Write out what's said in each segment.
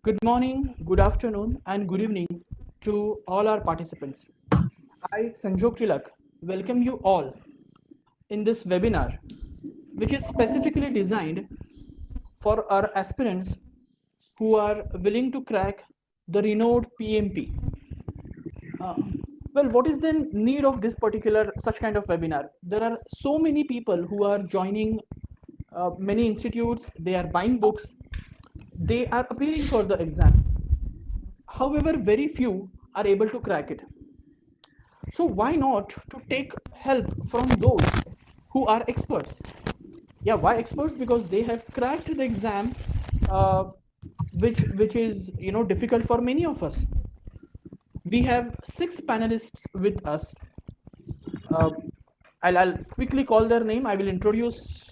Good morning, good afternoon, and good evening to all our participants. I, Sanjog Tilak, welcome you all in this webinar, which is specifically designed for our aspirants who are willing to crack the renowned PMP. Uh, well, what is the need of this particular such kind of webinar? There are so many people who are joining many institutes, they are buying books, they are appearing for the exam. However, very few are able to crack it. So why not to take help from those who are experts? Yeah, why experts? Because they have cracked the exam, uh, which is difficult for many of us. We have six panelists with us. Uh, I'll quickly call their name. I will introduce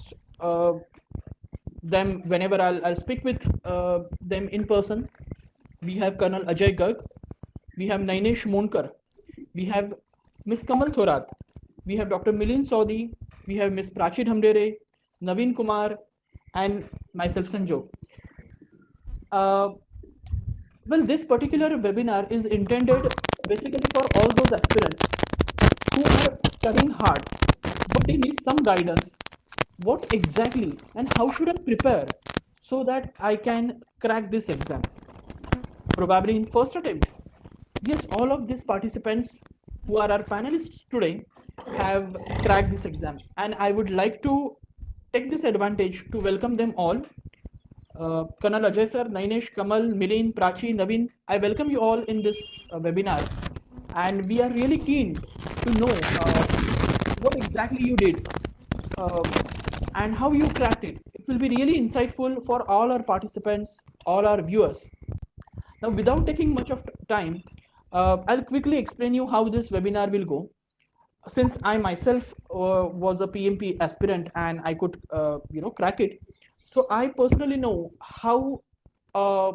them whenever I'll speak with them in person. We have Colonel Ajay Garg, we have Nainesh Monkar, we have Miss Kamal Thorat, we have Dr. Milind Saudi, we have Miss Prachi Dhamdere, Naveen Kumar, and myself Sanjog. Uh, well, this particular webinar is intended basically for all those aspirants who are studying hard, but they need some guidance. What exactly and how should I prepare so that I can crack this exam? Probably in first attempt. Yes, all of these participants who are our panelists today have cracked this exam, and I would like to take this advantage to welcome them all. Colonel Ajay sir, Nainesh, Kamal, Milin, Prachi, Naveen, I welcome you all in this webinar, and we are really keen to know what exactly you did uh, and how you cracked it. It will be really insightful for all our participants, all our viewers. Now, without taking much of time, I'll quickly explain you how this webinar will go. Since I myself was a PMP aspirant and I could, crack it, so I personally know uh,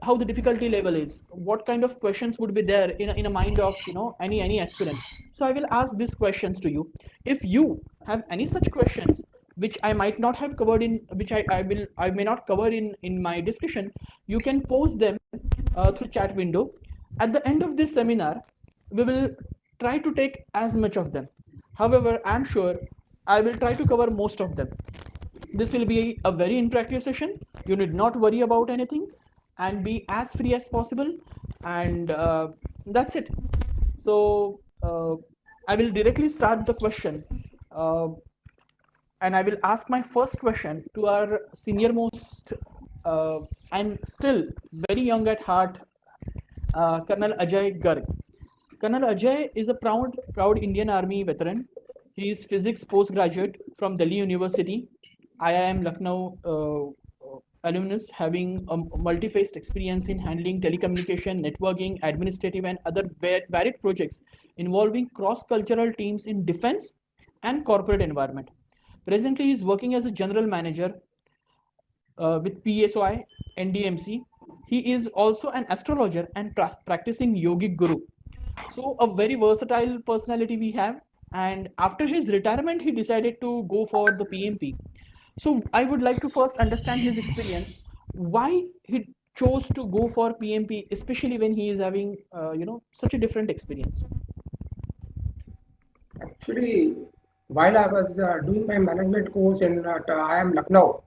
how the difficulty level is, what kind of questions would be there in a mind of any aspirant. So I will ask these questions to you. If you have any such questions which I might not have covered in, which I may not cover in my discussion, you can post them through chat window. At the end of this seminar, we will try to take as much of them. However, I'm sure I will try to cover most of them. This will be a very interactive session. You need not worry about anything and be as free as possible. And that's it. So I will directly start the question. Uh, and I will ask my first question to our senior most and still very young at heart, Colonel Ajay Garg. Colonel Ajay is a proud Indian Army veteran. He is physics postgraduate from Delhi University, IIM Lucknow alumnus, having a multi-faced experience in handling telecommunication, networking, administrative, and other varied projects involving cross-cultural teams in defense and corporate environment. Presently, he is working as a general manager with PSOI, NDMC. He is also an astrologer and practicing yogic guru. So a very versatile personality we have. And after his retirement, he decided to go for the PMP. So I would like to first understand his experience, why he chose to go for PMP, especially when he is having, such a different experience. Actually, while I was doing my management course in IIM Lucknow,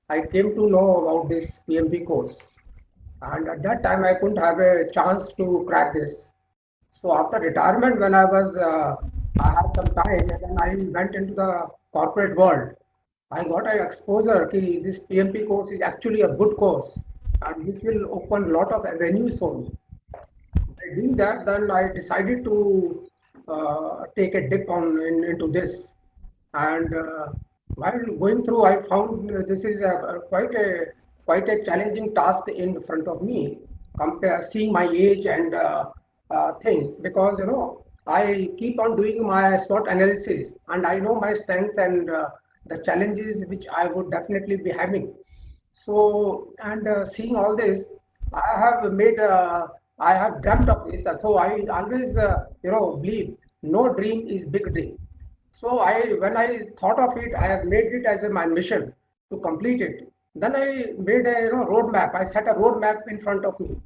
I came to know about this PMP course, and at that time I couldn't have a chance to crack this. So after retirement, when I had some time, and then I went into the corporate world. I got an exposure कि this PMP course is actually a good course, and this will open a lot of avenues for me. By doing that, then I decided to take a dip into this. And while going through, I found this is quite a challenging task in front of me. Compare seeing my age and thing, because I keep on doing my SWOT analysis, and I know my strengths and the challenges which I would definitely be having. So, and seeing all this, I have made, I have dreamt of this. So I always, believe no dream is big dream. So when I thought of it, I have made it as my mission to complete it. Then I made a roadmap. I set a roadmap in front of me,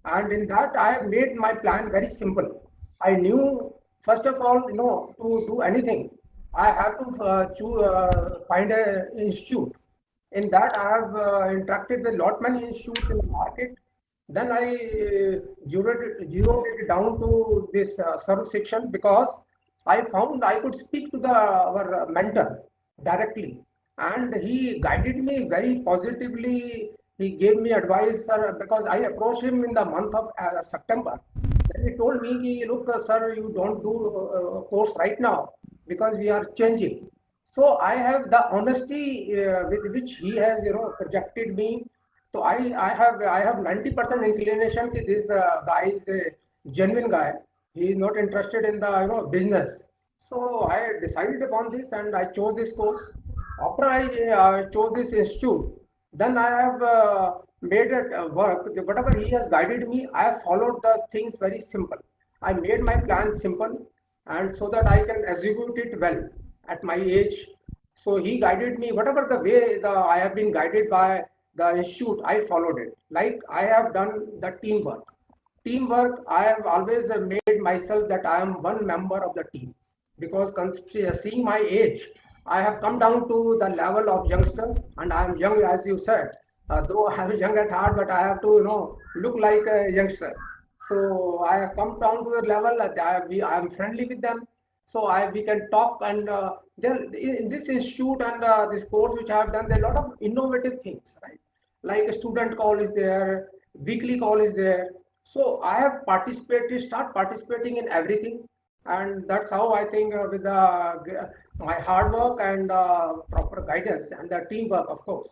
and in that I made my plan very simple. I knew first of all, to do anything, I have to find a institute. In that, I have interacted with lot many institutes in the market. Then I zeroed it down to this serve section because I found I could speak to our mentor directly, and he guided me very positively. He gave me advice, sir, because I approached him in the month of September. Then he told me, look, sir, you don't do course right now because we are changing. So I have the honesty with which he has, projected me. So I have 90% inclination that this guy is a genuine guy. He is not interested in the business. So I decided upon this and I chose this course. After I chose this institute, then I have made it work. Whatever he has guided me, I have followed the things very simple. I made my plan simple, and so that I can execute it well at my age. So he guided me, whatever the way I have been guided by the institute, I followed it. Like I have done the teamwork. Teamwork, I have always made myself that I am one member of the team because seeing my age, I have come down to the level of youngsters, and I am young, as you said. Though I am young at heart, but I have to, look like a youngster. So I have come down to the level that I am friendly with them. So we can talk, and there in this institute and this course which I have done, there are a lot of innovative things, right? Like a student call is there, weekly call is there. So I have start participating in everything, and that's how I think with my hard work and proper guidance and the teamwork, of course,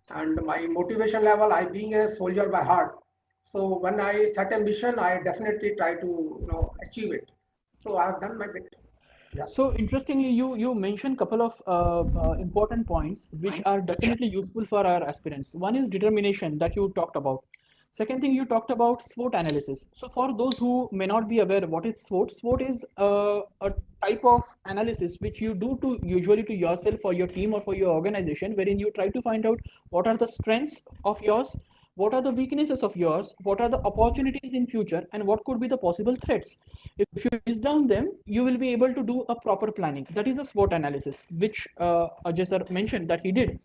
and my motivation level, I being a soldier by heart. So when I set a mission, I definitely try to achieve it. So I have done my bit. Yeah. So interestingly, you mentioned couple of important points which are definitely useful for our aspirants. One is determination that you talked about. Second thing, you talked about SWOT analysis. So for those who may not be aware what is SWOT, SWOT is a type of analysis which you do to usually to yourself or your team or for your organization, wherein you try to find out what are the strengths of yours, what are the weaknesses of yours, what are the opportunities in future, and what could be the possible threats. If you list down them, you will be able to do a proper planning. That is a SWOT analysis, which Ajay sir mentioned that he did.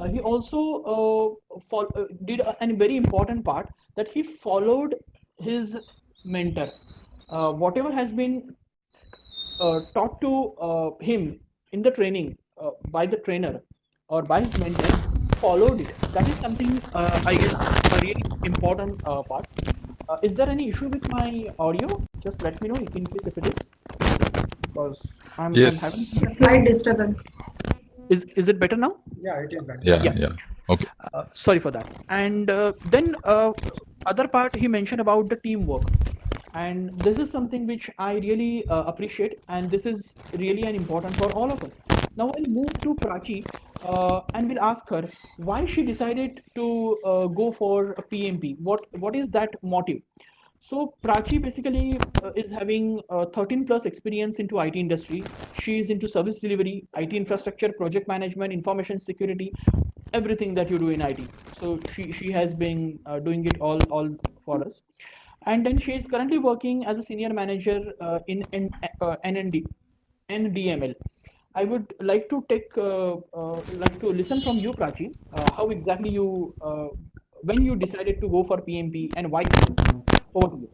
He also did a very important part that he followed his mentor. Whatever has been taught to him in the training by the trainer or by his mentor, followed it. That is something I guess a really important part. Is there any issue with my audio? Just let me know in case if it is, because I'm having Yes. Slight disturbance. is it better now? Yeah, it is better. Yeah. Yeah. Yeah. Okay. Sorry for that. And then other part he mentioned about the teamwork, and this is something which I really appreciate, and this is really an important for all of us. Now I'll move to Prachi, and we'll ask her why she decided to go for a PMP. What is that motive? So Prachi basically is having 13 plus experience into IT industry. She is into service delivery, IT infrastructure, project management, information security, everything that you do in IT. So she has been doing it all for us. And then she is currently working as a senior manager in NND, NDML. I would like to like to listen from you, Prachi, how exactly you when you decided to go for PMP and why. Over to you.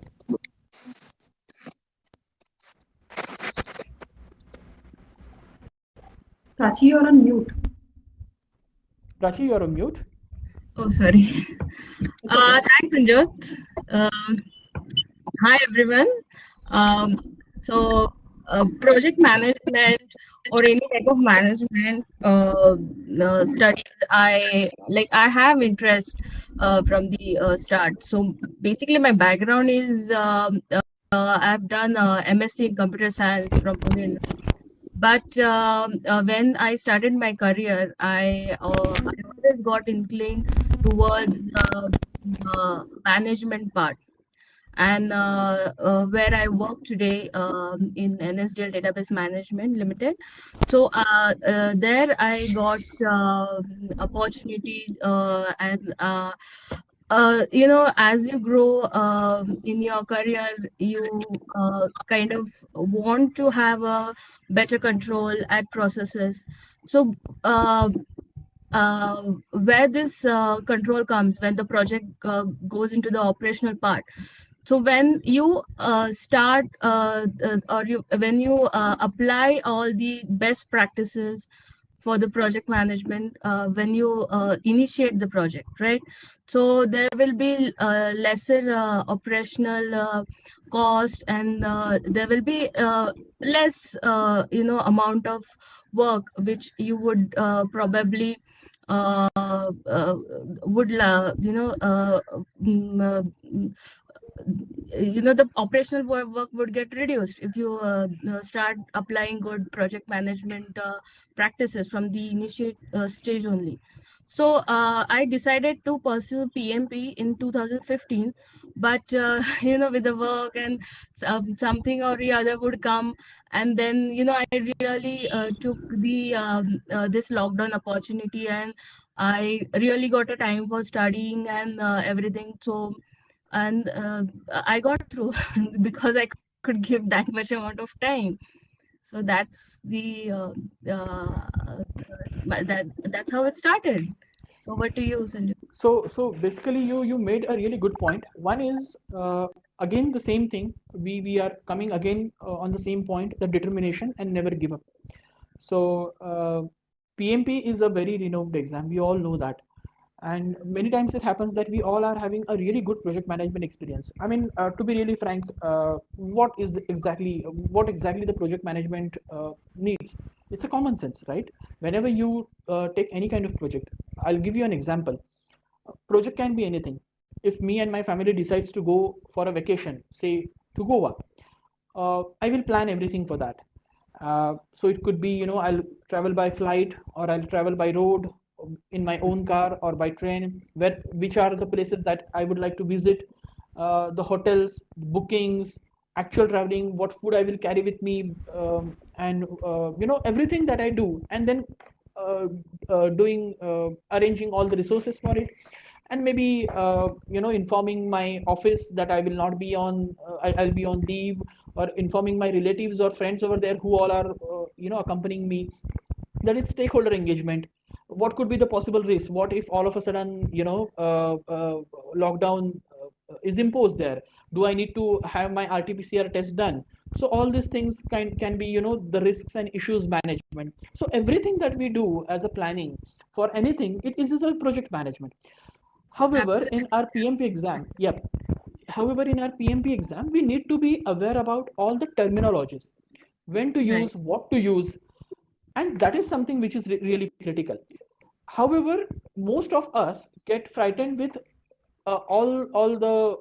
Prachi, you're on mute. Prachi, you're on mute. Oh, sorry. It's okay. Thanks, Sanjot. Hi, everyone. Project management or any type of management studies, I have interest from the start. So basically, my background is I've done MSc in computer science from Pune University. But when I started my career, I always got inclined towards management part. and where I work today in NSDL Database Management Limited. So there I got opportunity and as you grow in your career, you kind of want to have a better control at processes. So where this control comes when the project goes into the operational part. So when you start or you when you apply all the best practices for the project management when you initiate the project, right? So there will be lesser operational cost, and there will be less amount of work which you would probably would the operational work would get reduced if you start applying good project management practices from the initiate stage only. So I decided to pursue PMP in 2015, but with the work and something or the other would come, and then I really took the this lockdown opportunity, and I really got a time for studying and everything. So and I got through because I could give that much amount of time. So that's the that's how it started. So over to you, Sanju. So basically, you made a really good point. One is again the same thing. We are coming again on the same point, the determination and never give up. So PMP is a very renowned exam. We all know that, and many times it happens that we all are having a really good project management experience. I mean, to be really frank, what exactly the project management needs? It's a common sense, right? Whenever you take any kind of project, I'll give you an example. Project can be anything. If me and my family decides to go for a vacation, say to Goa, I will plan everything for that. So it could be, I'll travel by flight, or I'll travel by road in my own car or by train, which are the places that I would like to visit, the hotels, bookings, actual traveling, what food I will carry with me, and everything that I do, and then doing arranging all the resources for it, and maybe informing my office that I will not be on, I'll be on leave, or informing my relatives or friends over there who all are accompanying me, that it's stakeholder engagement. What could be the possible risk? What if all of a sudden lockdown is imposed there? Do I need to have my RT-PCR test done? So all these things can be the risks and issues management. So everything that we do as a planning for anything, it is a project management. However, Absolutely. in our PMP exam, yep. However, in our PMP exam, we need to be aware about all the terminologies, when to Right. use, what to use, and that is something which is really critical. However, most of us get frightened with all the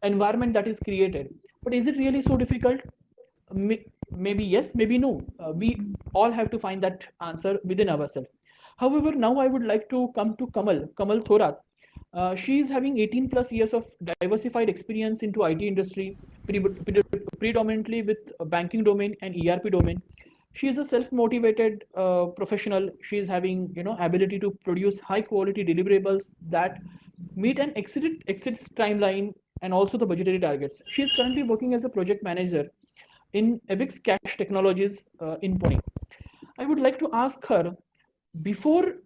environment that is created. But is it really so difficult? Maybe yes, maybe no. We all have to find that answer within ourselves. However, now I would like to come to Kamal Thorat. She is having 18 plus years of diversified experience into IT industry, predominantly with banking domain and ERP domain. She is a self-motivated professional. She is having ability to produce high quality deliverables that meet and exceeds timeline and also the budgetary targets. She is currently working as a project manager in Ebix Cash Technologies in Pune. I would like to ask her, before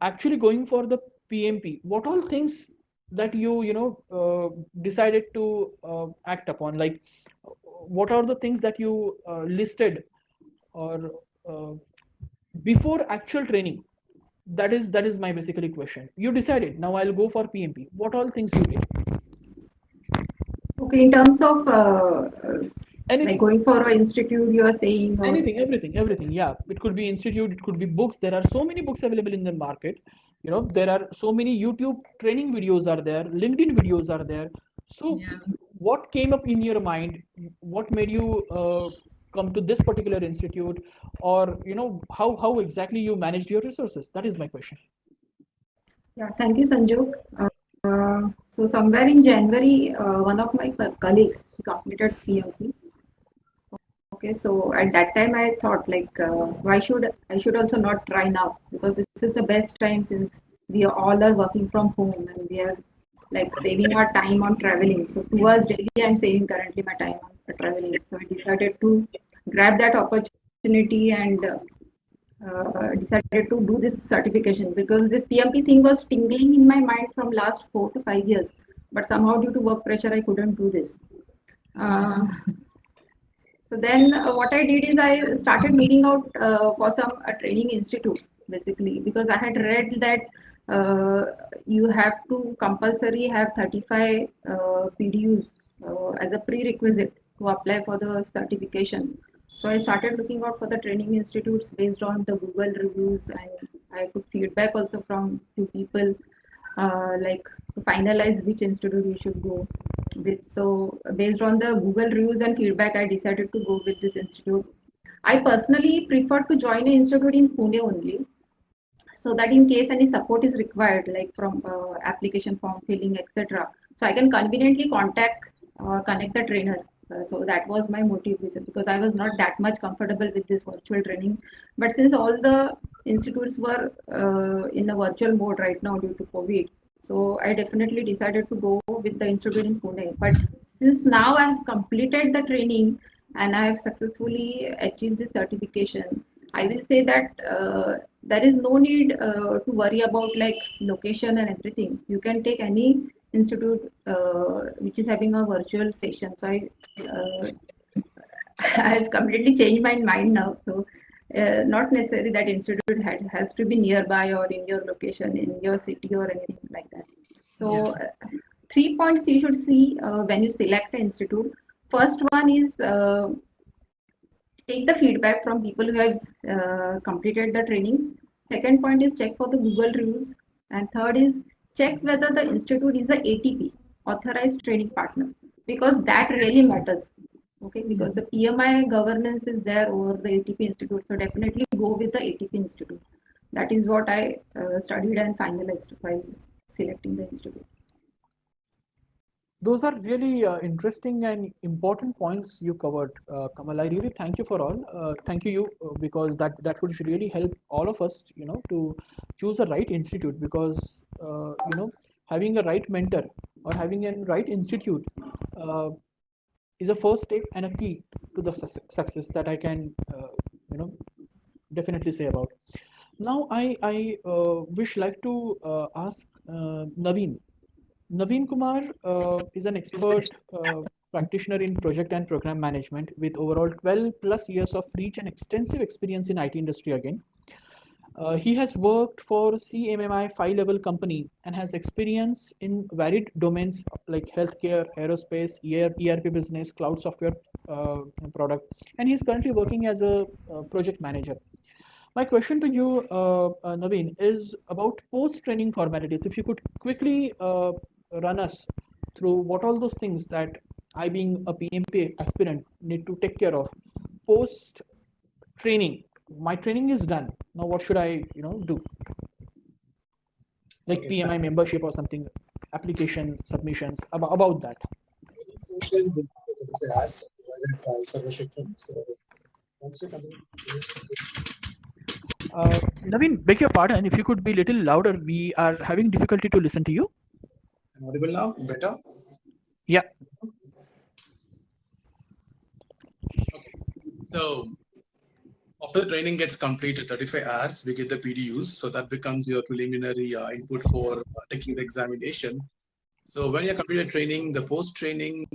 actually going for the PMP, what all things that decided to act upon? Like, what are the things that you listed, or uh, before actual training? That is my basically question. You decided, now I'll go for PMP. What all things you did? Okay, in terms of like Anything. going for an institute, you are saying, or Anything, everything. Yeah, it could be institute, it could be books. There are so many books available in the market. There are so many YouTube training videos are there, LinkedIn videos are there. So Yeah. what came up in your mind? What made you come to this particular institute? Or how exactly you managed your resources? That is my question. yeah, thank you, Sanju. So somewhere in January, one of my colleagues completed PMP. Okay, so at that time I thought like, why should I should also not try now, because this is the best time since we all are working from home and we are like saving our time on traveling. So 2 hours daily I'm saving currently my time on traveling. So I decided to grab that opportunity and decided to do this certification, because this PMP thing was tingling in my mind from last 4 to 5 years, but somehow due to work pressure I couldn't do this. So then what I did is I started looking out for some training institutes, basically, because I had read that you have to compulsory have 35 PDUs as a prerequisite to apply for the certification. So I started looking out for the training institutes based on the Google reviews, and I took feedback also from few people, like to finalize which institute we should go with. So based on the Google reviews and feedback, I decided to go with this institute. I personally prefer to join an institute in Pune only, so that in case any support is required, like from application form filling, etc., so I can conveniently contact or connect the trainer. So that was my motive reason, because I was not that much comfortable with this virtual training. But since all the institutes were in a virtual mode right now due to COVID, so I definitely decided to go with the institute in Pune. But since now I have completed the training and I have successfully achieved this certification, I will say that there is no need to worry about like location and everything. You can take any institute which is having a virtual session. So uh, I have completely changed my mind now. So not necessarily that institute has to be nearby or in your location, in your city or anything like that. So 3 points you should see when you select an institute. First one is take the feedback from people who have completed the training. Second point is check for the Google reviews. And third is check whether the institute is a ATP, authorized training partner, because that really matters. Okay, because the PMI governance is there over the ATP institute. So definitely go with the ATP institute. That is what I studied and finalized while selecting the institute. Those are really interesting and important points you covered, Kamal. I really thank you for all. Thank you, because that would really help all of us, to choose the right institute, because having a right mentor or having a right institute is a first step and a key to the success that I can, definitely say about. Now, I wish like to ask Naveen. Naveen Kumar is an expert practitioner in project and program management with overall 12 plus years of reach and extensive experience in IT industry again. He has worked for CMMI 5-level company and has experience in varied domains like healthcare, aerospace, ERP business, cloud software product, and he's currently working as a project manager. My question to you, Naveen, is about post-training formalities. If you could quickly run us through what all those things that I, being a PMP aspirant, need to take care of post-training. My training is done. Now, what should I, do? Like Okay, PMI membership or something, application submissions, about that. question will be asked by Sarvashikshan. So, once you come in, Naveen, beg your pardon. If you could be a little louder, we are having difficulty to listen to you. I'm audible now? Better? Yeah. Okay. So, after the training gets completed, 35 hours, we get the PDUs. So, that becomes your preliminary input for taking the examination. So, when you're completed training, the post training,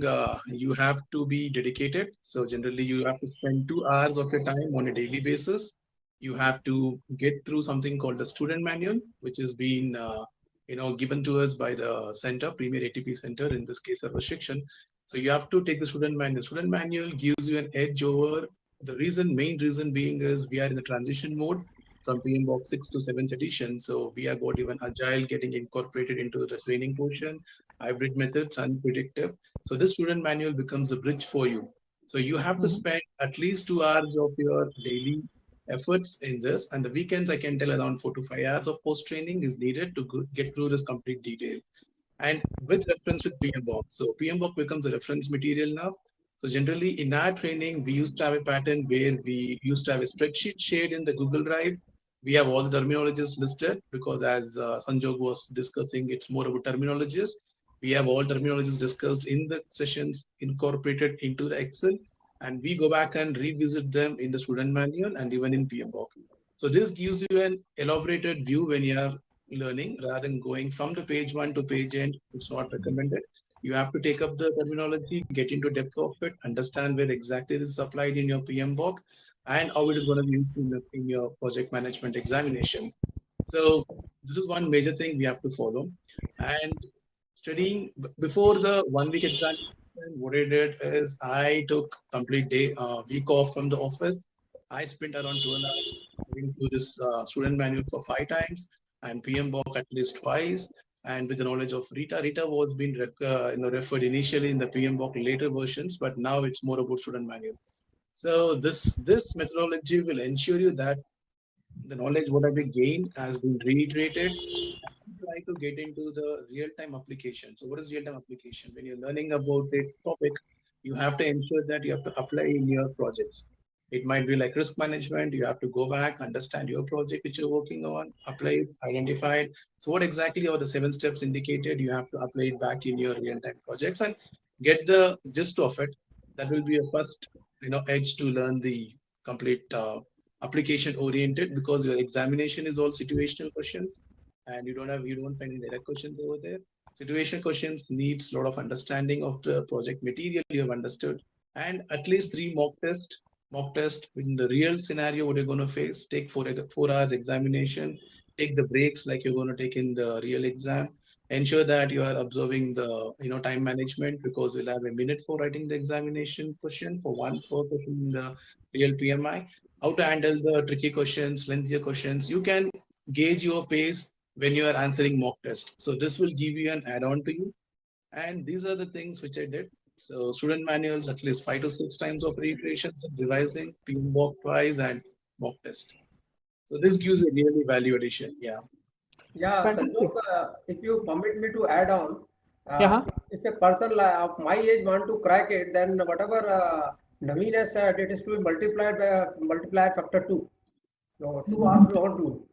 you have to be dedicated. So, generally, you have to spend 2 hours of your time on a daily basis. You have to get through something called the student manual, which is being given to us by the center, Premier ATP Center, in this case, Sarvashikshan. So you have to take the student manual. Student manual gives you an edge over. The main reason being is we are in the transition mode from PMBOK 6 to 7th edition. So we have got even agile getting incorporated into the training portion, hybrid methods, and predictive. So this student manual becomes a bridge for you. So you have to spend at least 2 hours of your daily efforts in this, and the weekends I can tell around 4 to 5 hours of post training is needed to get through this complete detail. and with reference with PMBOK. So PMBOK becomes a reference material now. So generally in our training, we used to have a pattern where we used to have a spreadsheet shared in the Google Drive. We have all the terminologies listed because as Sanjog was discussing, it's more about terminologies. We have all terminologies discussed in the sessions incorporated into the Excel, and we go back and revisit them in the student manual and even in PMBOK. So this gives you an elaborated view when you are learning rather than going from the page one to page end. It's not recommended. You have to take up the terminology, get into depth of it, understand where exactly it is applied in your PMBOK and how it is going to be used in your project management examination. So this is one major thing we have to follow. And studying before the 1 week examination, what I did is I took complete week off from the office. I spent around 2.5 hours reading through this student manual for 5 times and PMBOK at least twice. And with the knowledge of Rita was being referred initially in the PMBOK later versions, but now it's more about student manual. So this methodology will ensure you that the knowledge what have been gained has been reiterated. Try to get into the real-time application. So what is real-time application? When you're learning about a topic, you have to ensure that you have to apply in your projects. It might be like risk management. You have to go back, understand your project which you're working on, apply it, identify it. So what exactly are the 7 steps indicated? You have to apply it back in your real-time projects and get the gist of it. That will be a first, edge to learn the complete application oriented because your examination is all situational questions and you don't find any direct questions over there. Situation questions needs a lot of understanding of the project material you have understood and at least 3 mock test in the real scenario what you're going to face. Take 4 hours examination, take the breaks like you're going to take in the real exam. Ensure that you are observing the time management because we'll have a minute for writing the examination question for one per question in the real PMI. How to handle the tricky questions, lengthier questions. You can gauge your pace when you are answering mock test. So this will give you an add-on to you. And these are the things which I did. So student manuals, at least 5 to 6 times of reiterations and revising, PMBOK twice and mock test. So this gives a really value addition. Yeah. Yeah, Fantastic. Sanjog, if you permit me to add on, Yeah. if a person of my age want to crack it, then whatever Naveen has said, it is to be multiplied factor 2. So 2 hours we want to.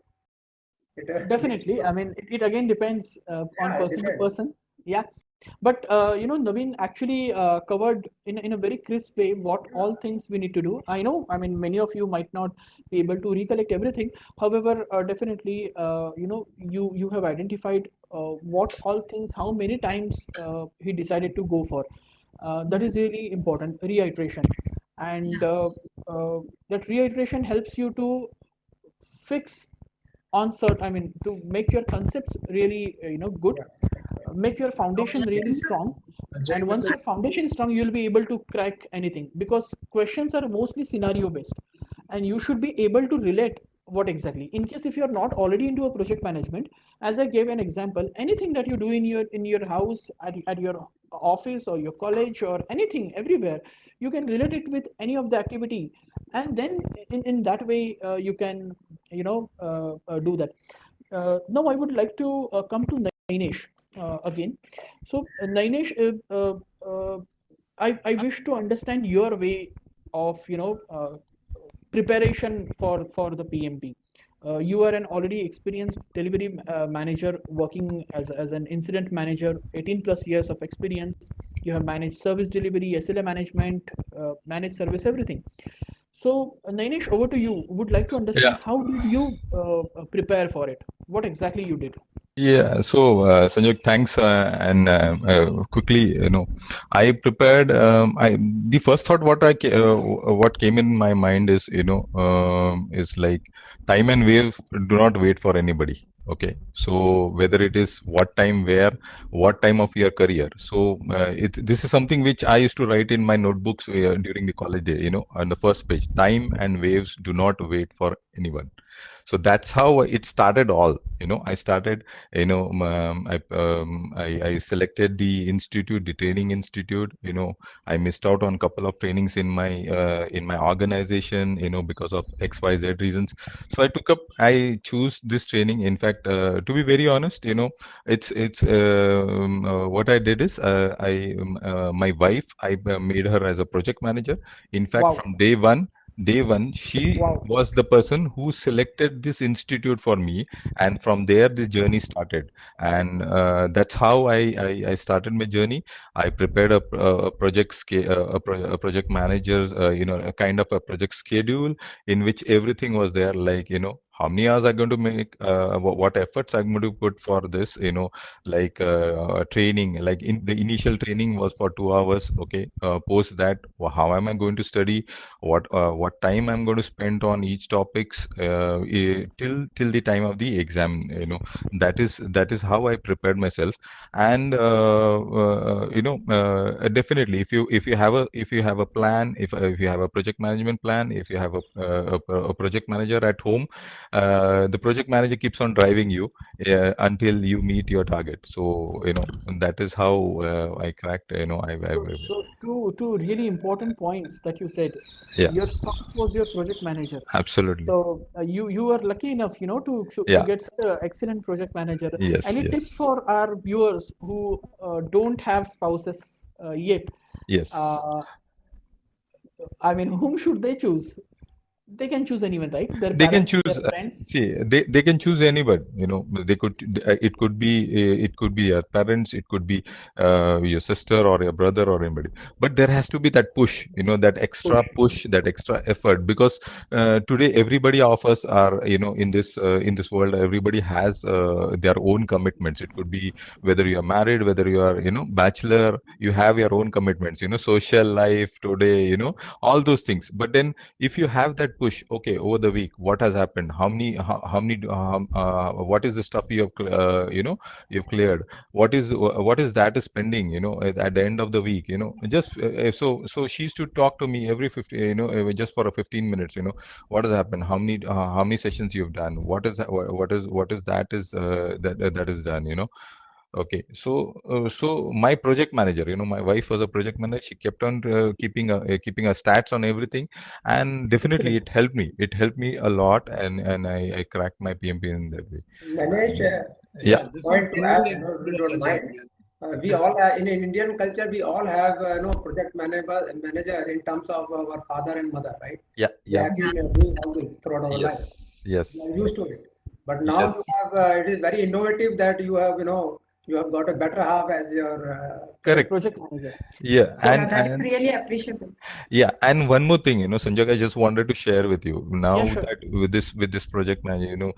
Definitely. I mean, it again depends on Yeah, it person to depends. person. Yeah. But Naveen actually covered in a very crisp way what all things we need to do. I know, I mean, many of you might not be able to recollect everything. However, definitely, you have identified what all things, how many times he decided to go for. That is really important, reiteration. And that reiteration helps you to fix on certain, I mean, to make your concepts really, good, Yeah, that's right. make your foundation really strong. Ajay, And with once the your foundation is strong, you'll be able to crack anything because questions are mostly scenario based and you should be able to relate what exactly. In case if you're not already into a project management, as I gave an example, anything that you do in your house, at your office or your college or anything everywhere, you can relate it with any of the activity, and then in that way you can do that. Now I would like to come to Nainesh again. So Nainesh, I wish to understand your way of preparation for the PMP. You are an already experienced delivery manager working as an incident manager, 18 plus years of experience. You have managed service delivery, SLA management, managed service, everything. So, Nainesh, over to you. Would like to understand Yeah, how did you prepare for it? What exactly you did? yeah. So, Sanjay, thanks. And quickly, I prepared. The first thought what came in my mind is, is like time and wave do not wait for anybody. Okay. So whether it is what time, where, what time of your career. So this is something which I used to write in my notebooks during the college day. On the first page, time and waves do not wait for anyone. So that's how it started all. I started, I selected the institute, the training institute. I missed out on a couple of trainings in my organization, because of XYZ reasons. So I choose this training. In fact, to be very honest, it's what I did is, my wife, I made her as a project manager. In fact, Wow. from day one, she Wow. was the person who selected this institute for me, and from there the journey started. And that's how I started my journey. I prepared a project manager's, a kind of a project schedule in which everything was there, like, how many hours I'm going to make, what efforts I'm going to put for this, like, training. Like, in the initial training was for 2 hours. Okay, post that, how am I going to study, what time I'm going to spend on each topics, till the time of the exam. That is how I prepared myself. And definitely, if you have a plan, if you have a project management plan, if you have a project manager at home, the project manager keeps on driving you until you meet your target. So, that is how I cracked. So two really important points that you said. Yeah, Your spouse was your project manager. absolutely. So you were lucky enough, to Yeah. get such an excellent project manager. Yes. Any tips Yes. for our viewers who don't have spouses yet? Yes. Uh, I mean, whom should they choose? They can choose anyone, right? Their They can parents, their choose. friends. See, they can choose anybody. They could. It could be your parents. It could be your sister or your brother or anybody. But there has to be that push. That extra Push. push, that extra effort. Because today everybody of us are, in this world, everybody has their own commitments. It could be whether you are married, whether you are, bachelor. You have your own commitments. Social life today. All those things. But then, if you have that push, okay, over the week, what has happened, how many what is the stuff you have you've cleared, what is that is pending, at the end of the week, just so she used to talk to me every 50, just for a 15 minutes, what has happened, how many sessions you've done, what is that is that is done, Okay, so my project manager, my wife was a project manager. She kept on keeping a stats on everything, and definitely Excellent. it helped me. It helped me a lot, and I cracked my PMP in that way. Manish, Yeah, Yeah, this is point to add, truly if you example of don't agile. mind. Yeah. We Yeah. all in Indian culture, we all have project manager in terms of our father and mother, right? yeah, We yeah. have been doing all this throughout our life. Yes, We yes, are used to it. But now yes. you have it is very innovative that you have got a better half as your Correct. Project manager. Yeah, so Yeah, that's and really appreciable. yeah, and one more thing, Sanjay, I just wanted to share with you. Yeah, Now sure. that with this project manager,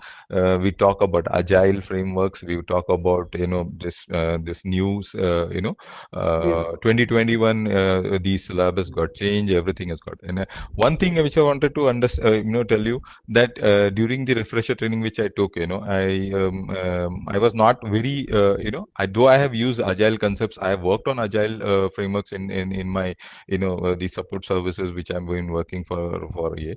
we talk about agile frameworks. We talk about this news. 2021, the syllabus got changed. Everything has got. And one thing which I wanted to tell you that during the refresher training which I took, I was not very, though I have used agile concepts. I have worked on agile frameworks in my the support services which I've been working for a year.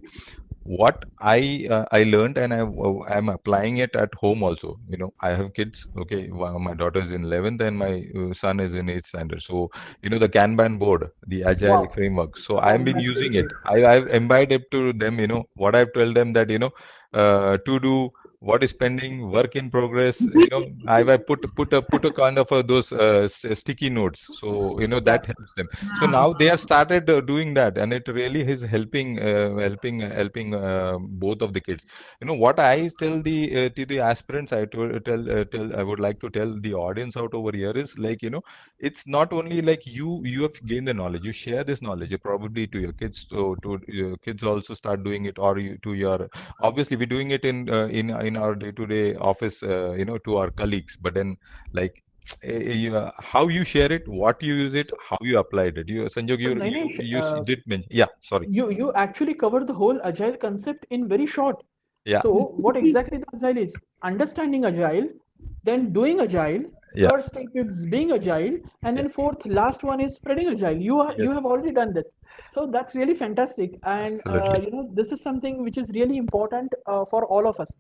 What I learned, and I'm applying it at home also. I have kids. Okay, my daughter is in 11th and my son is in 8th standard. So the Kanban board, the agile Wow. framework. So I've been using it. absolutely. I've imbibed it to them. What I've told them that to do. What is pending, work in progress. I put a kind of those sticky notes, so Yeah. that helps them. So now they have started doing that, and it really is helping both of the kids. What I tell to the aspirants, I would like to tell the audience out over here is, like, it's not only like you have gained the knowledge, you share this knowledge probably to your kids, so to your kids also start doing it, or you to your, obviously we're doing it in our day-to-day office, to our colleagues, but then, like, how you share it, what you use it, how you applied it. Sanjog, So you Nainesh, you did mention. Yeah, sorry. you actually covered the whole agile concept in very short. Yeah, So what exactly the agile is? Understanding agile, then doing agile, yeah, third step is being agile, and yeah. then fourth, last one is spreading agile. You have Yes. already done that. So that's really fantastic, and Absolutely. this is something which is really important for all of us.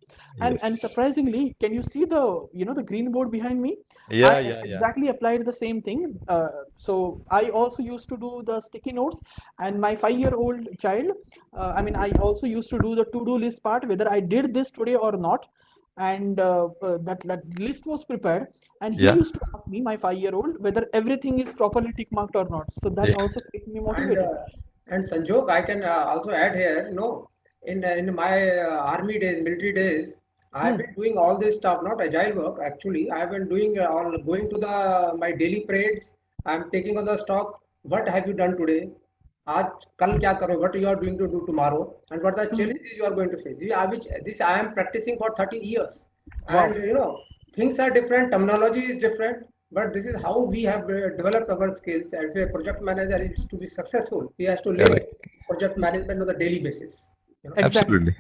And Yes. surprisingly, can you see the green board behind me? Yeah, I yeah, yeah. exactly applied the same thing. So I also used to do the sticky notes, and my 5-year-old child, I mean, I also used to do the to-do list part, whether I did this today or not, and that list was prepared, and he Yeah, used to ask me, my 5-year-old, whether everything is properly tick marked or not. So that yeah. also kept me And motivated. Sanjog, I can also add here, in my army days, military days, I've Hmm. been doing all this stuff, not agile work actually. I've been doing all going to the my daily parades. I'm taking on the stock. What have you done today? आज कल क्या करो? What you are going to do tomorrow? And what the Hmm. challenges you are going to face? Which this I am practicing for 30 years, and Wow. things are different. Terminology is different. But this is how we have developed our skills. And if a project manager is to be successful, he has to live Correct. project management on a daily basis. You know. Exactly. Absolutely.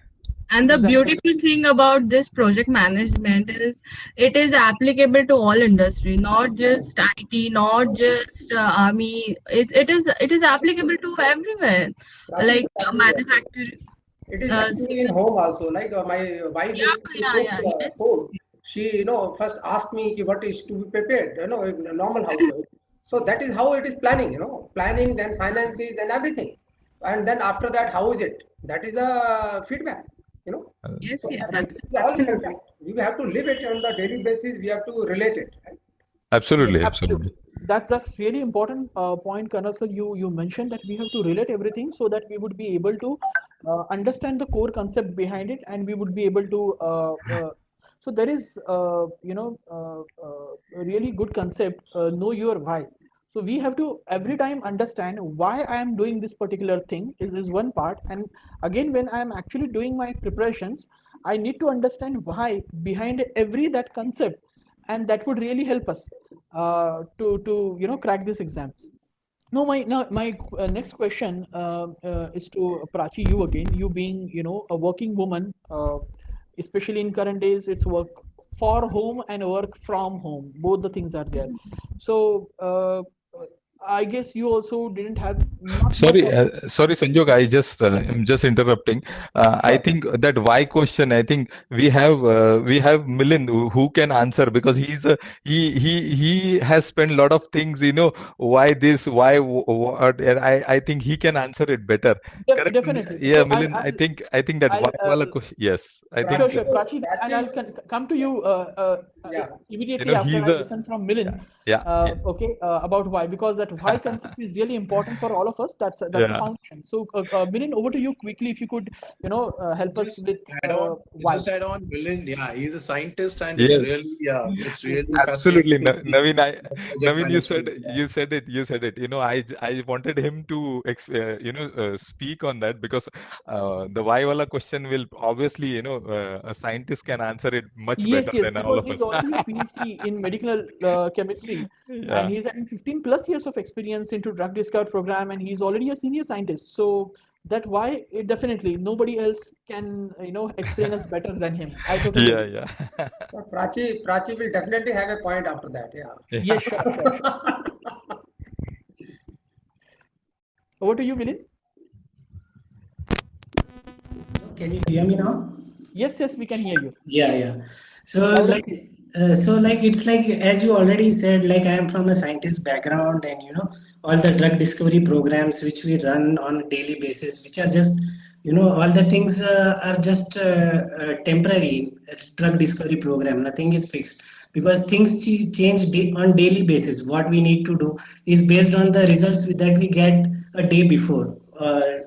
And the Exactly. beautiful thing about this project management is it is applicable to all industry, not just IT, not just army. It is applicable to everywhere, Prachi, like exactly. manufacturing, It is actually in civil. home also. Like my wife Yeah, used to yeah, cook yeah. Yes, food. yes, yes. She, first asked me what is to be prepared. In a normal household. So that is how it is planning. Planning, then finances, then everything, and then after that, how is it? That is a feedback. You know. Yes, So yes, this is all absolutely. feedback. We have to live it on the daily basis. We have to relate it. Right? Yeah, Absolutely. absolutely. Absolutely. That's really important point, Colonel sir. You mentioned that we have to relate everything so that we would be able to understand the core concept behind it, and we would be able to. So there is a really good concept. Know your why. So we have to every time understand why I am doing this particular thing is one part, and again when I am actually doing my preparations, I need to understand why behind every that concept, and that would really help us to crack this exam. No, my next question is to Prachi, you again. You being a working woman, especially in current days, it's work for home and work from home. Both the things are there. So I guess you also didn't have not much Sorry, of. sorry, Sanjog. I just am just interrupting. I Sure. think that why question. I think we have Milind who can answer because he has spent a lot of things. Why this, why what, and I think he can answer it better. Correct? Definitely. Yeah, So Milind. I think that I'll why wala question. Yes, I Sure, think Prachi, sure, Prachi, and Prachi, I'll come to you yeah. immediately after he's I a listen from Milind. yeah yeah yeah Okay, about why, because that why concept is really important for all of us. That's a yeah. foundation. So, Milind, over to you quickly if you could, help us Just with add on, why. Milind. Yeah, he's a scientist, and Yes. it's Yes, really yes. Absolutely, fascinating to see Naveen. project Naveen, you management. said you said it. You said it. I wanted him to speak on that because the why wala question will obviously a scientist can answer it much Yes, better yes, than all because of he's us. already a PhD in medical chemistry, and Yeah. he's having 15 plus years of experience into drug discovery program, and he's already a senior scientist. So that why it definitely nobody else can explain us better than him. I totally Yeah, agree. yeah. So Prachi will definitely have a point after that. Yes, Yeah. sure, sure, sure. Over to you, Milind. Can you hear me now? Yes, yes, we can hear you Yeah, yeah. So loud and like, clear. it's like as you already said, like I am from a scientist background, and all the drug discovery programs which we run on a daily basis, which are just all the things are just temporary drug discovery program. Nothing is fixed because things change on daily basis. What we need to do is based on the results that we get a day before,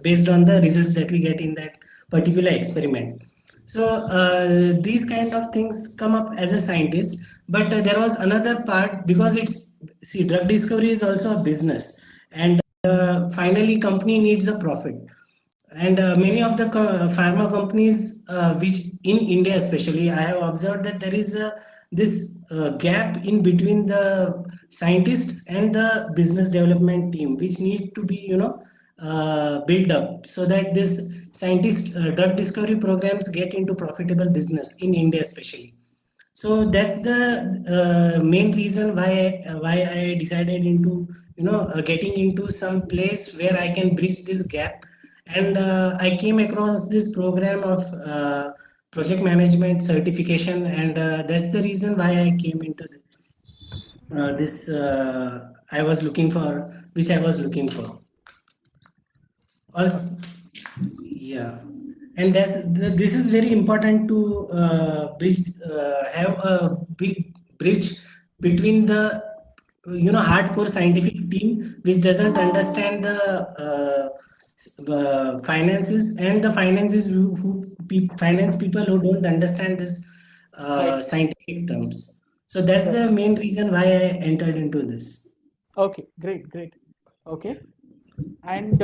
based on the results that we get in that particular experiment. So these kind of things come up as a scientist, but there was another part because it's see drug discovery is also a business, and finally company needs a profit, and many of the pharma companies, which in India especially, I have observed that there is this gap in between the scientists and the business development team, which needs to be built up so that this scientist drug discovery programs get into profitable business in India especially. So that's the main reason why I decided into getting into some place where I can bridge this gap, and I came across this program of project management certification, and that's the reason why I came into this I was looking for, which I was looking for. Also, yeah, and this is very important to have a big bridge between the hardcore scientific team which doesn't understand the finances, and the finances finance people who don't understand this Right. scientific terms. So that's Right. the main reason why I entered into this. Okay, great, great. Okay. And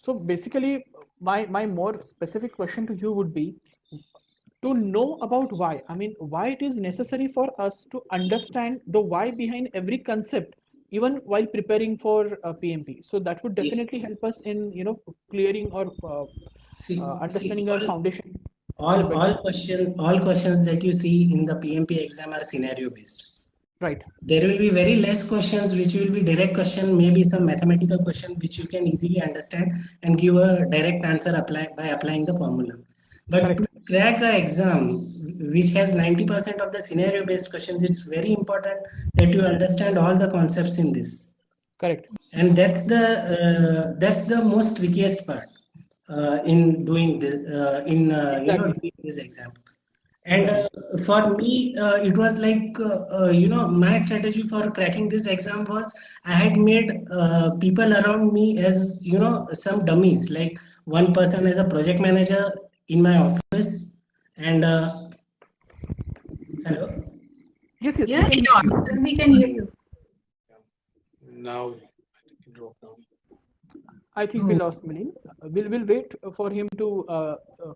so basically, my more specific question to you would be to know about why. I mean, why it is necessary for us to understand the why behind every concept, even while preparing for PMP. So that would definitely Yes. help us in, clearing or See, understanding our foundation all better. questions that you see in the PMP exam are scenario based. Right. There will be very less questions which will be direct question, maybe some mathematical question which you can easily understand and give a direct answer by applying the formula. But to Correct. crack an exam which has 90% of the scenario based questions, it's very important that you understand all the concepts in this, Correct. and that's the most trickiest part in doing this Exactly. doing this exam. And Exactly. for me it was like my strategy for cracking this exam was I had made people around me as some dummies, like one person as a project manager in my office, and hello. Yes, yes, we Yeah, can hear you're you. audible. We can hear you. Now I think it dropped down. I think we Oh, lost Milind. We'll wait for him to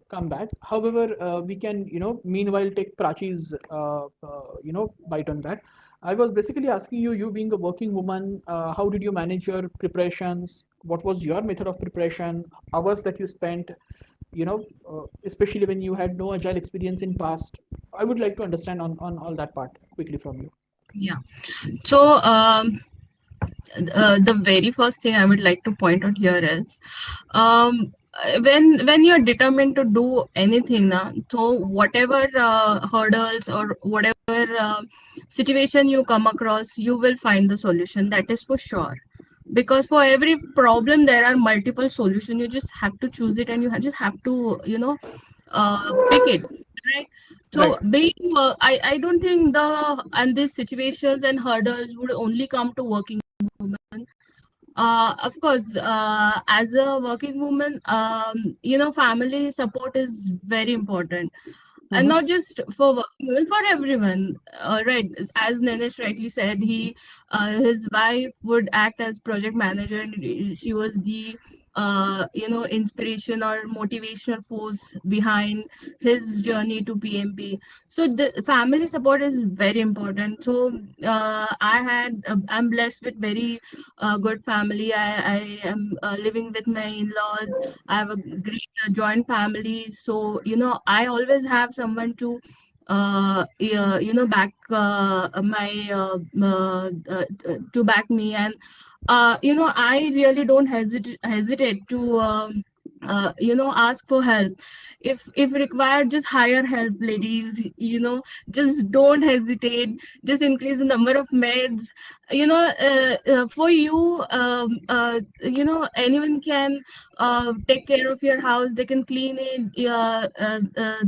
come back. However, we can, meanwhile take Prachi's, bite on that. I was basically asking you, you being a working woman, how did you manage your preparations? What was your method of preparation? Hours that you spent, especially when you had no agile experience in past. I would like to understand on all that part quickly from you. yeah. So, the very first thing I would like to point out here is, when you're determined to do anything now, so whatever hurdles or whatever situation you come across, you will find the solution. That is for sure. Because for every problem there are multiple solutions. You just have to choose it, and you just have to pick it, right? So Right. being I don't think and these situations and hurdles would only come to working women. Of course, as a working woman, family support is very important, and Mm-hmm. not just for working women, for everyone. Right, as Nilesh rightly said, his wife would act as project manager, and she was the inspiration or motivational force behind his journey to PMP. So the family support is very important. So I'm blessed with very good family. I am living with my in-laws. I have a great joint family. So, I always have someone to back my to back me, and I really don't hesitate to ask for help. If required, just hire help, ladies. Just don't hesitate. Just increase the number of maids. For you, anyone can take care of your house. They can clean it.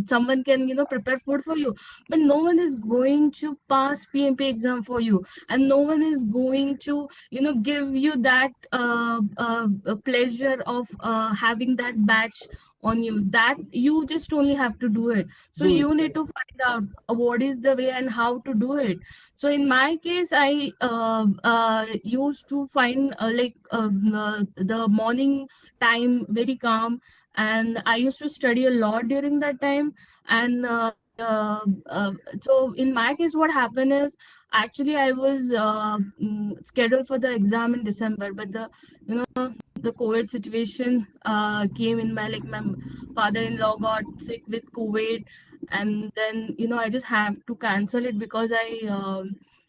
Someone can prepare food for you, but no one is going to pass PMP exam for you, and no one is going to give you that pleasure of having that badge on you. That you just only have to do it. So Do it. you need to find out what is the way and how to do it. So in my case, I used to find the morning time very calm, and I used to study a lot during that time. And so in my case, what happened is, actually I was scheduled for the exam in December, but the the COVID situation came in, my father-in-law got sick with COVID, and then I just have to cancel it because I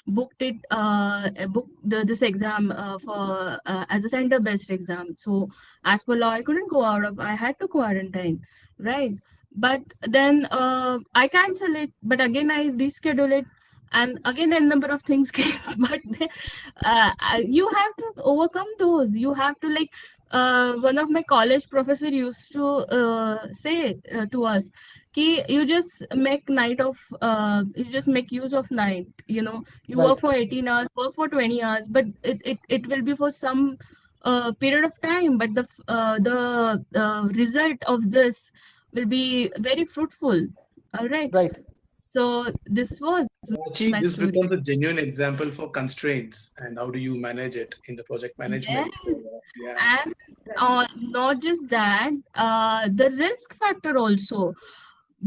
booked this exam for as a center-based exam. So as per law, I couldn't go out of. I had to quarantine, right? But then I cancel it, but again I reschedule it, and again a number of things came. But you have to overcome those. You have to, like, one of my college professor used to say to us, ki you just make you just make use of night. You Right. work for 18 hours, work for 20 hours, but it will be for some period of time, but the result of this will be very fruitful. All right. Right. So this was Prachi, my this story. becomes a genuine example for constraints and how do you manage it in the project management. Yes, So, yeah. and not just that, the risk factor also.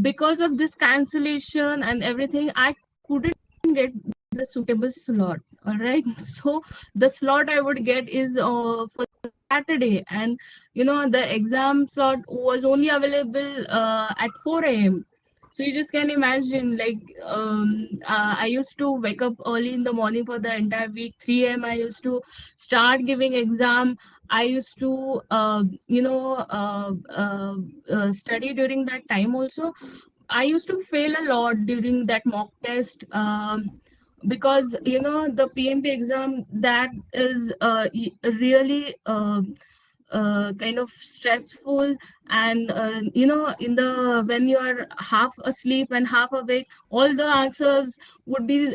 Because of this cancellation and everything, I couldn't get the suitable slot. All right. So the slot I would get is for Saturday, and the exam slot was only available at 4 a.m. So you just can imagine, like, I used to wake up early in the morning for the entire week. 3 a.m. I used to start giving exam. I used to, study during that time also. I used to fail a lot during that mock test, because the PMP exam, that is really kind of stressful, and in the when you are half asleep and half awake, all the answers would be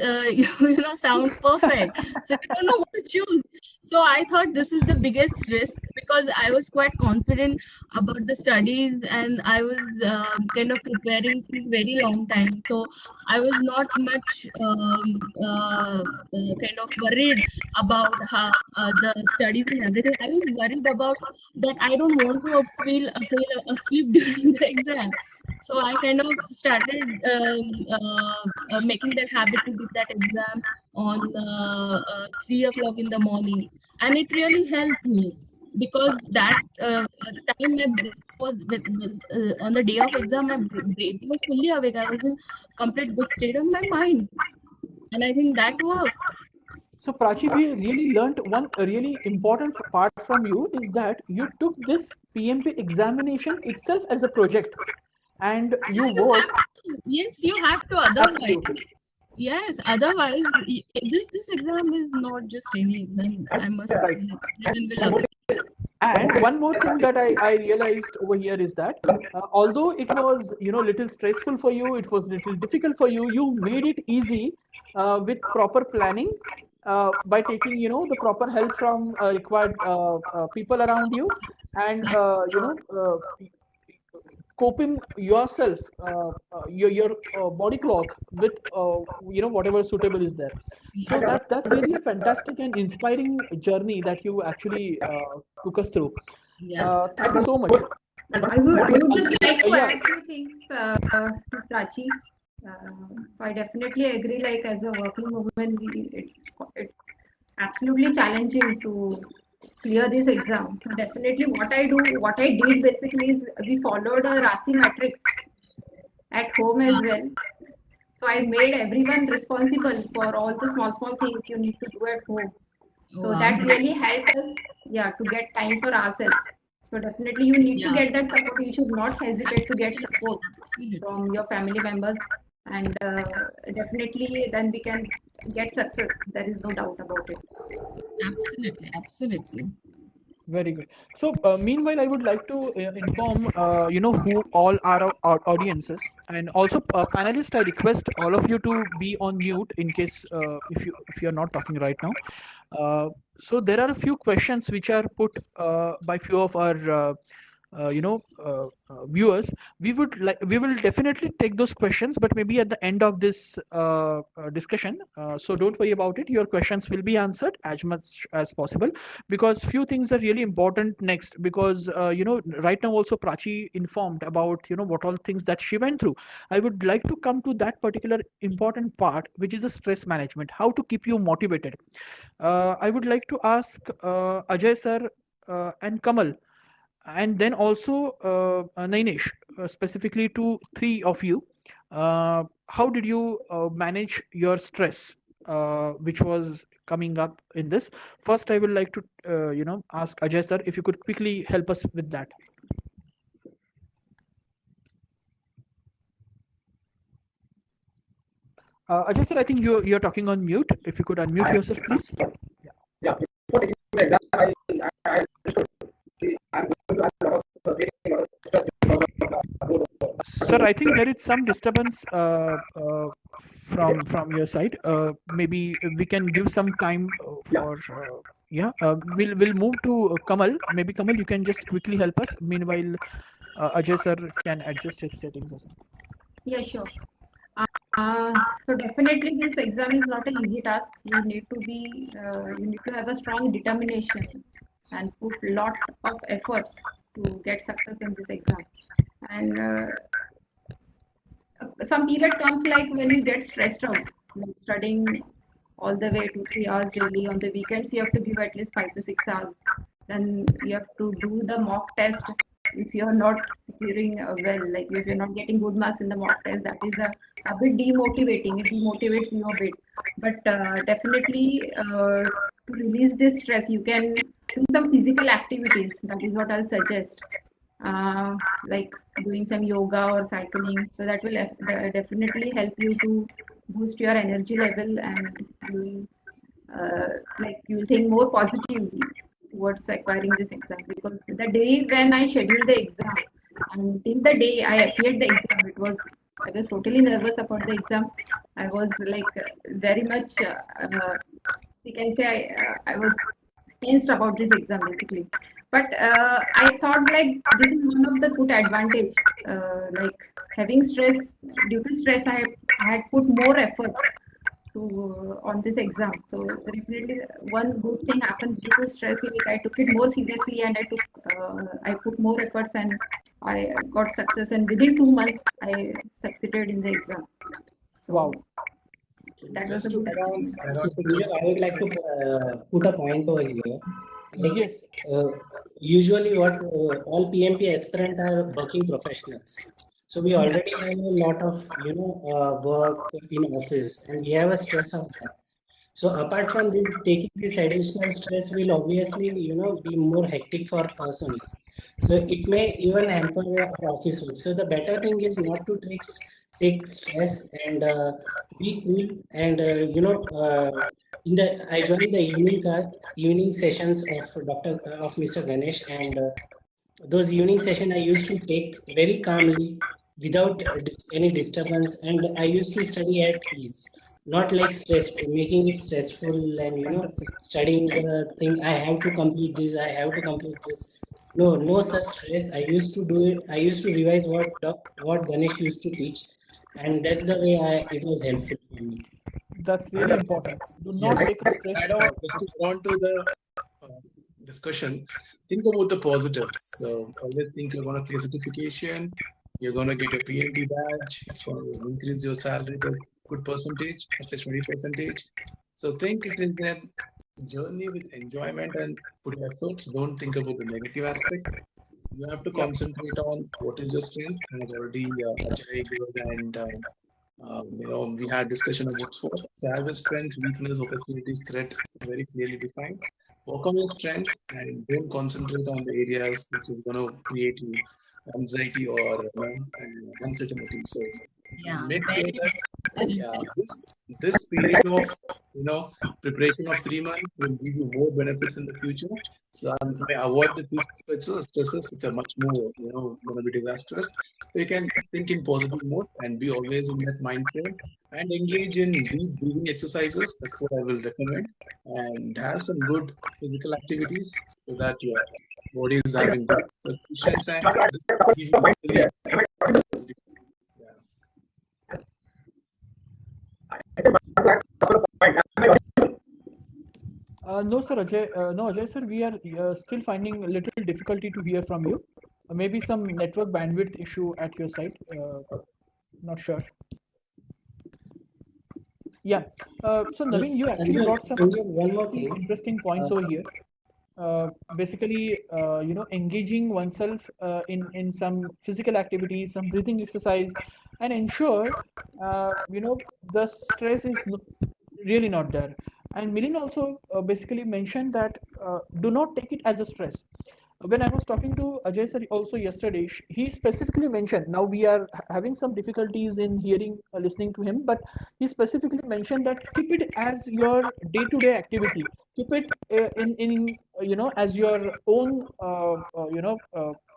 sound perfect, so you don't know what to choose. So I thought this is the biggest risk, because I was quite confident about the studies, and I was kind of preparing since very long time, so I was not much kind of worried about how the studies and everything. I was worried about that I don't want to feel asleep during the exam. So I kind of started making that habit to give that exam on 3 o'clock in the morning, and it really helped me, because that time my brain was on the day of exam, my brain was fully awake. I was in complete good state of my mind, and I think that worked. So Prachi, we really learnt one really important part from you is that you took this PMP examination itself as a project, and Yeah, you you have worked to. Yes, you have to. Otherwise, absolutely. yes, otherwise, this exam is not just any exam. I must Right. say, everyone will agree. And one more thing that I realized over here is that although it was little stressful for you, it was little difficult for you, you made it easy with proper planning, by taking the proper help from required people around you, and coping yourself, your body clock with whatever suitable is there. So that's really a fantastic and inspiring journey that you actually took us through. Yeah. Thank you so much. I would just like to Yeah, add few things to Prachi. So I definitely agree. Like, as a working woman, it's absolutely challenging to clear this exam. So definitely, what I did basically is we followed a Rasi matrix at home as well. So I made everyone responsible for all the small things you need to do at home. So Wow. that really helped us, yeah, to get time for ourselves. So definitely you need to Yeah. get that support. You should not hesitate to get support Absolutely. from your family members, and definitely then we can get success. There is no doubt about it. Absolutely. Absolutely. very good. So meanwhile, I would like to inform who all are our audiences, and also panelists. I request all of you to be on mute in case if you're not talking right now. So there are a few questions which are put by few of our viewers. We will definitely take those questions, but maybe at the end of this discussion. So don't worry about it. Your questions will be answered as much as possible, because few things are really important next. Because right now also Prachi informed about what all things that she went through. I would like to come to that particular important part, which is the stress management. How to keep you motivated. I would like to ask Ajay sir and Kamal, and then also Nainesh, specifically to three of you. How did you manage your stress, which was coming up in this? First, I would like to, ask Ajay sir if you could quickly help us with that. Ajay sir, I think you're talking on mute. If you could unmute yourself, please. Yeah, before taking the exam, I understood I'm going to have a lot of facing a lot of stress because of Sir, I think there is some disturbance from your side. Maybe we can give some time yeah. for yeah. We'll move to Kamal. Maybe Kamal, you can just quickly help us. Meanwhile, Ajay sir can adjust his settings also. Yeah, sure. So definitely this exam is not an easy task. You need to have a strong determination and put lot of efforts to get success in this exam. And some period comes like when you get stressed out, like studying all the way 2-3 hours daily. On the weekends, you have to give at least 5 to 6 hours. Then you have to do the mock test. If you are not securing well, like if you're not getting good marks in the mock test, that is a bit demotivating. It demotivates you a bit. But definitely to release this stress, you can do some physical activities. That is what I'll suggest. Like doing some yoga or cycling. So that will definitely help you to boost your energy level, and you'll think more positively towards acquiring this exam. Because the day when I scheduled the exam, until the day I appeared the exam, I was totally nervous about the exam. I was like very much we can say I was tensed about this exam basically. But I thought like this is one of the good advantage. Like having stress, due to stress, I had put more efforts to on this exam. So definitely one good thing happened due to stress. Like I took it more seriously, and I put more efforts, and I got success. And within 2 months, I succeeded in the exam. So Wow. that was a Just to good add on, experience. add on to Sanjay, I would like to put a point over here. Like, Yes. usually what all PMP aspirants are working professionals. So we already have a lot of work in office, and we have a stress of that. So apart from this, taking this additional stress will obviously be more hectic for us only. So it may even hamper our office work. So the better thing is not to take stress and be cool, and in the I joined the evening sessions of Mr. Ganesh, and those evening session I used to take very calmly without any disturbance, and I used to study at ease, not like stressful, making it stressful, and Fantastic. studying the thing. I have to complete this. I have to complete this. No, no such stress. I used to do it. I used to revise what Ganesh used to teach, and that's the way it was helpful for me. That's really important. Do not yes, take a stress. just to add on to the discussion, think about the positives. So always think you're going to clear certification, you're going to get a PMP badge, it's going to increase your salary by good percentage, at least 20%. So think it is a journey with enjoyment and put your efforts. Don't think about the negative aspects. You have to concentrate on what is your strength. And I've already Ajay Gurg and we had discussion about SWOT. So have a strength, weakness, opportunities, threat very clearly defined. Work on your strength and don't concentrate on the areas which is going to create you anxiety or uncertainty. So Yeah, make sure very that this period of preparation of 3 months will give you more benefits in the future. So may avoid the future stresses which are much more going to be disastrous. So you can think in positive mode and be always in that mind frame and engage in deep breathing exercises. That's what I will recommend, and have some good physical activities so that your body is having good circulations and give you mentally positive. No, sir, Ajay. No, Ajay, sir, we are still finding a little difficulty to hear from you. Maybe some network bandwidth issue at your side. Not sure. Yeah. So Naveen, you actually brought some Sanjay, one more thing. interesting points over here. basically engaging oneself in some physical activities, some breathing exercise, and ensure the stress is really not there. And Milind also basically mentioned that do not take it as a stress. When I was talking to Ajay sir also yesterday, he specifically mentioned, now we are having some difficulties in hearing, listening to him, but he specifically mentioned that keep it as your day-to-day activity. Keep it in as your own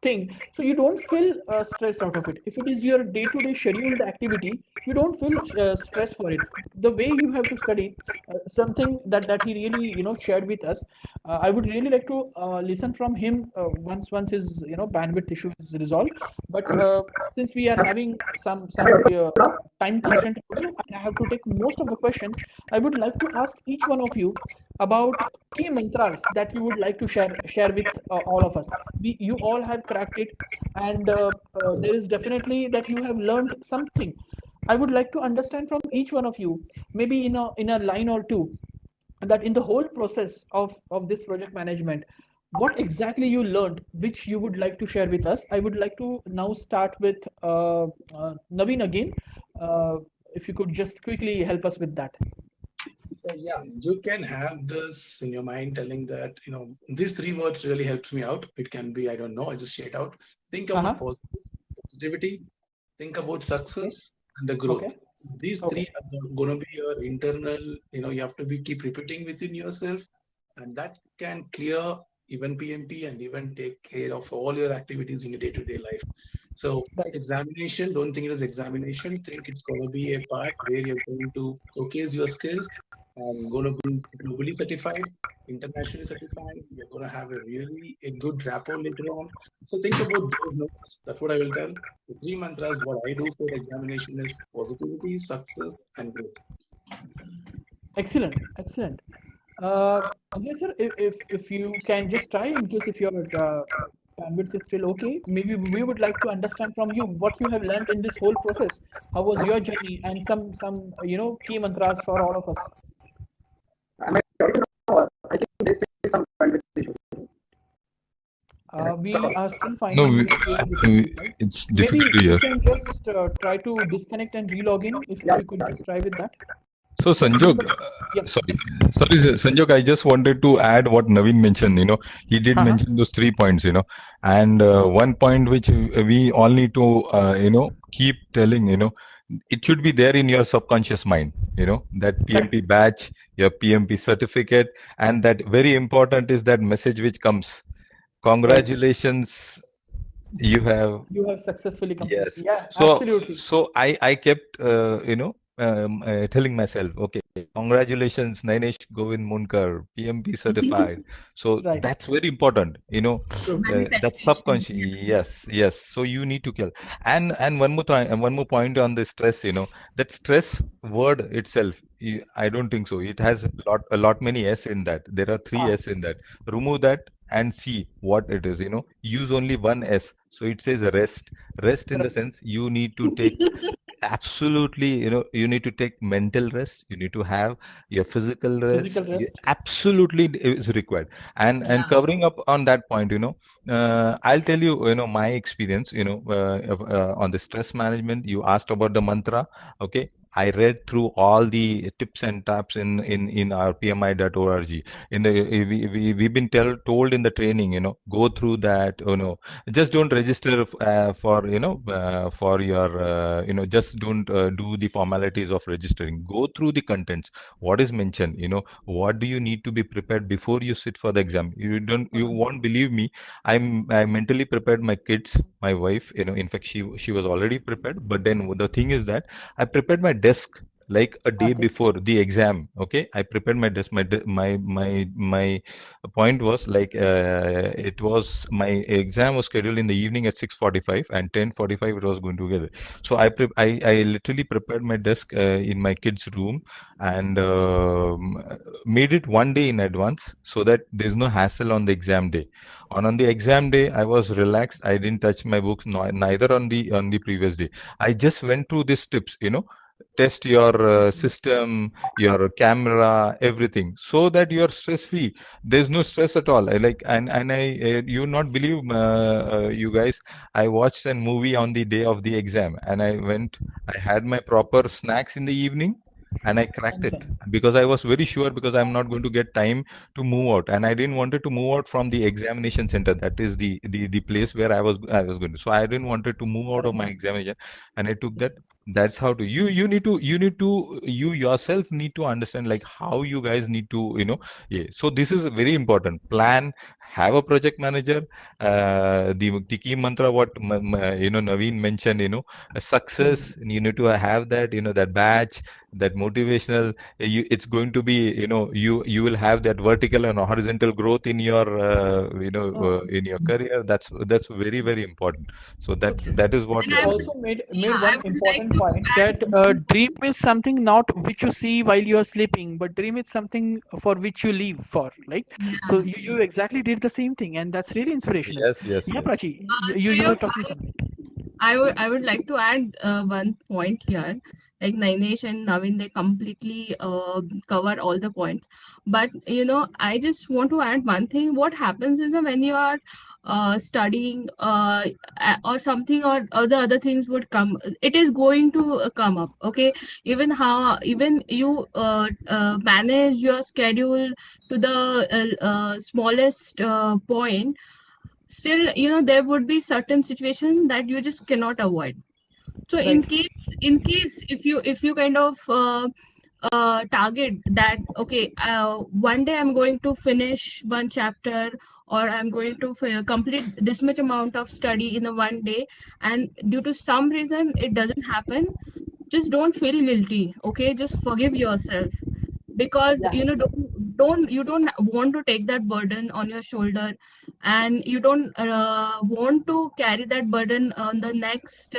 thing, so you don't feel stressed out of it. If it is your day-to-day scheduled activity, you don't feel stress for it. The way you have to study, something that he really shared with us. I would really like to listen from him once his bandwidth issue is resolved. But since we are having some time constraint also, I have to take most of the questions. I would like to ask each one of you about key mantras that you would like to share with all of us. You all have cracked it, and there is definitely that you have learned something. I would like to understand from each one of you, maybe in a line or two, that in the whole process of this project management, what exactly you learned, which you would like to share with us. I would like to now start with Naveen again. If you could just quickly help us with that. So yeah, you can have this in your mind telling that, these three words really helps me out. It can be, I don't know, I just say it out. Think about Uh-huh. positivity, think about Okay. success and the growth. Okay. These Okay. three are going to be your internal, you have to be keep repeating within yourself, and that can clear even PMP and even take care of all your activities in your day-to-day life. So Right. examination, don't think it as examination. Think it's going to be a part where you're going to showcase your skills and going to be globally certified, internationally certified. You're going to have a good rapport later on. So think about those notes. That's what I will tell. The three mantras, what I do for examination is positivity, success, and growth. Excellent. Excellent. Ajay sir, if you can just try, in case if your bandwidth is still okay, maybe we would like to understand from you what you have learned in this whole process. How was your journey, and some key mantras for all of us. Am I audible now? I think there is some bandwidth issue. Can I We talk? are still No, finding it difficult. it's difficult Maybe to you hear. can just try to disconnect and relog in, if Yeah, you could just try with that. So Sanjog, But yep. Sanjog, I just wanted to add what Naveen mentioned. He did Uh-huh. mention those 3 points. And one point which we all need to, keep telling. It should be there in your subconscious mind. That Correct. PMP badge, your PMP certificate, and that very important is that message which comes. Right. Congratulations, you have. You have successfully completed. Yes. Yeah, So absolutely. so I kept telling myself, okay, congratulations, Nainesh Govind Munkar, PMP certified. So Right. that's very important. True. That's Manifestation. subconscious. Yes, yes. So you need to kill. And one more time, and one more point on the stress. That stress word itself. I don't think so. It has a lot many S in that. There are three Ah, S in that. Remove that and see what it is. Use only one S. So it says rest. Rest in the correct. sense you need to take absolutely, you need to take mental rest. You need to have your physical Physical rest. rest. Absolutely is required. And Yeah. covering up on that point, I'll tell you, my experience, on the stress management. You asked about the mantra. Okay. I read through all the tips and taps in our pmi.org. We've been told in the training, go through that. Just don't register for your just don't do the formalities of registering. Go through the contents, what is mentioned. What do you need to be prepared before you sit for the exam. You Mhm. won't believe me. I mentally prepared my kids, my wife. In fact, she was already prepared, but then the thing is that I prepared my desk like a day Okay. before the exam. Okay, I prepared my desk. My point was like, it was my exam was scheduled in the evening at 6:45, and 10:45 it was going together. So I literally prepared my desk in my kids' room, and made it one day in advance so that there's no hassle on the exam day. On the exam day, I was relaxed. I didn't touch my books, neither on the previous day. I just went through these tips. test your system, your camera, everything, so that you are stress free. There's no stress at all. You not believe, you guys, I watched a movie on the day of the exam, and I had my proper snacks in the evening, and I cracked it because I was very sure, because I'm not going to get time to move out, and I didn't wanted to move out from the examination center. That is the place where I was going to. So I didn't wanted to move out of my examination, and I took that. That's how to you yourself need to understand, like, how you guys need to, yeah. So this is very important. Plan, have a project manager. The key mantra, what Naveen mentioned, a success. You need to have that, that badge, that motivational. It's going to be, you will have that vertical and horizontal growth in your in your career. That's very, very important. So that is what. And You I would, also made yeah, I one would like important to point add that dream is something not which you see while you are sleeping, but dream is something for which you live for. Like, so yeah. you exactly did the same thing, and that's really inspirational. Yes, yes, Yeah, yes. Prachi, So you were talking something. I would like to add one point here. Like Nainesh and Navin, they completely cover all the points. But I just want to add one thing. What happens is that when you are studying or something, or the other things would come, it is going to come up. Okay, even you manage your schedule to the smallest point, still there would be certain situations that you just cannot avoid. So in Right. case if you kind of target that, okay, one day I'm going to finish one chapter, or I'm going to complete this much amount of study in a one day, and due to some reason it doesn't happen, just don't feel guilty. Okay, just forgive yourself, because Yeah. you don't want to take that burden on your shoulder, and you don't want to carry that burden on the next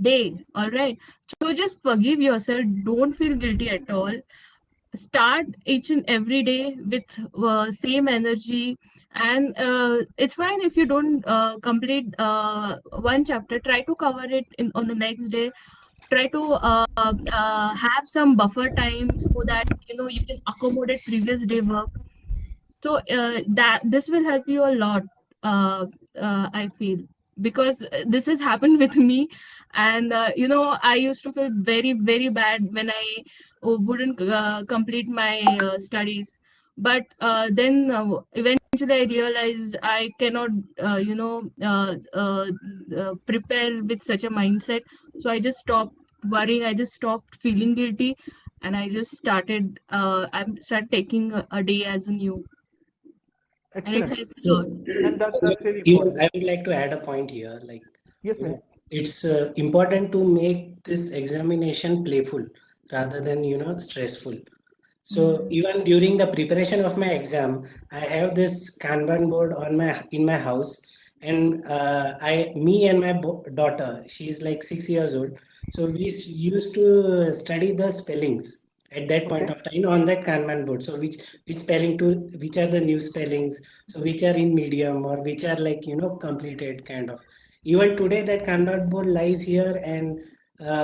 day. All right, so just forgive yourself, don't feel guilty at all. Start each and every day with same energy, and it's fine if you don't complete one chapter. Try to cover it on the next day. Try to have some buffer time so that you can accommodate previous day work. So that this will help you a lot, I feel, because this has happened with me. And I used to feel very, very bad when I wouldn't complete my studies. But then eventually I realized I cannot prepare with such a mindset. So I just stopped worrying, I just stopped feeling guilty, and I just started taking a day as a new, and it Excellent. helps a lot. So, And that's really even important. I would like to add a point here. Like, Yes, ma'am. it's important to make this examination playful rather than stressful. So even during the preparation of my exam, I have this Kanban board in my house, and me and my daughter, she's like 6 years old. So used to study the spellings at that point Okay. of time on that Kanban board. So which are the new spellings, so which are in medium or which are like completed kind of. Even today, that Kanban board lies here, and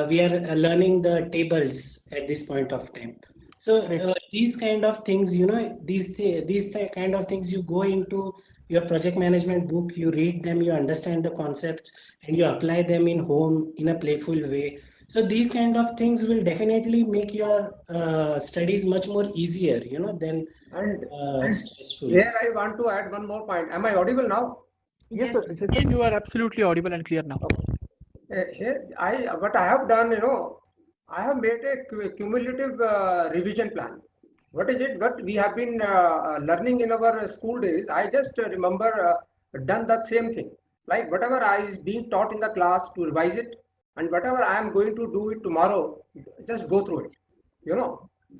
we are learning the tables at this point of time. So Great. these kind of things, these kind of things, you go into your project management book, you read them, you understand the concepts, and you apply them in home in a playful way. So these kind of things will definitely make your studies much more easier, than And stressful. here I want to add one more point. Am I audible now? Yes, Yes. sir. Yes, sir. You are absolutely audible and clear now. Here what I have done, I have made a cumulative revision plan. What is it? What we have been learning in our school days. I just remember done that same thing. Like whatever I is being taught in the class, to revise it, and whatever I am going to do it tomorrow, just go through it.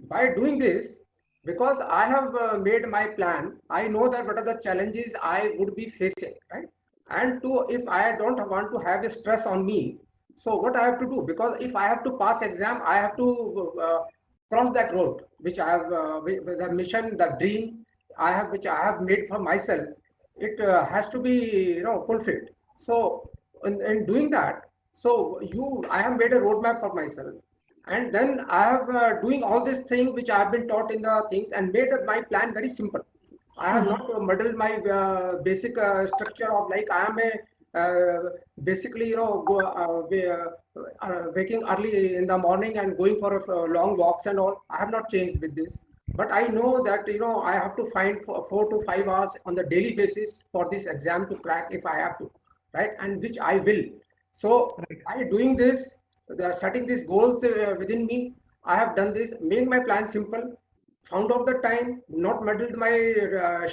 By doing this, because I have made my plan, I know that what are the challenges I would be facing, right? And if I don't want to have a stress on me, so what I have to do, because if I have to pass exam, I have to cross that road which I have with the mission, the dream which I have made for myself. It has to be fulfilled. So in doing that, so I have made a roadmap for myself. And then I have doing all these things which I have been taught in the things and made my plan very simple. I have not muddled my basic structure of like I am a basically waking early in the morning and going for a long walks and all. I have not changed with this, but I know that I have to find 4 to 5 hours on the daily basis for this exam to crack if I have to, right? And which I will. So by doing this, setting these goals within me, I have done this, made my plan simple, found out the time, not muddled my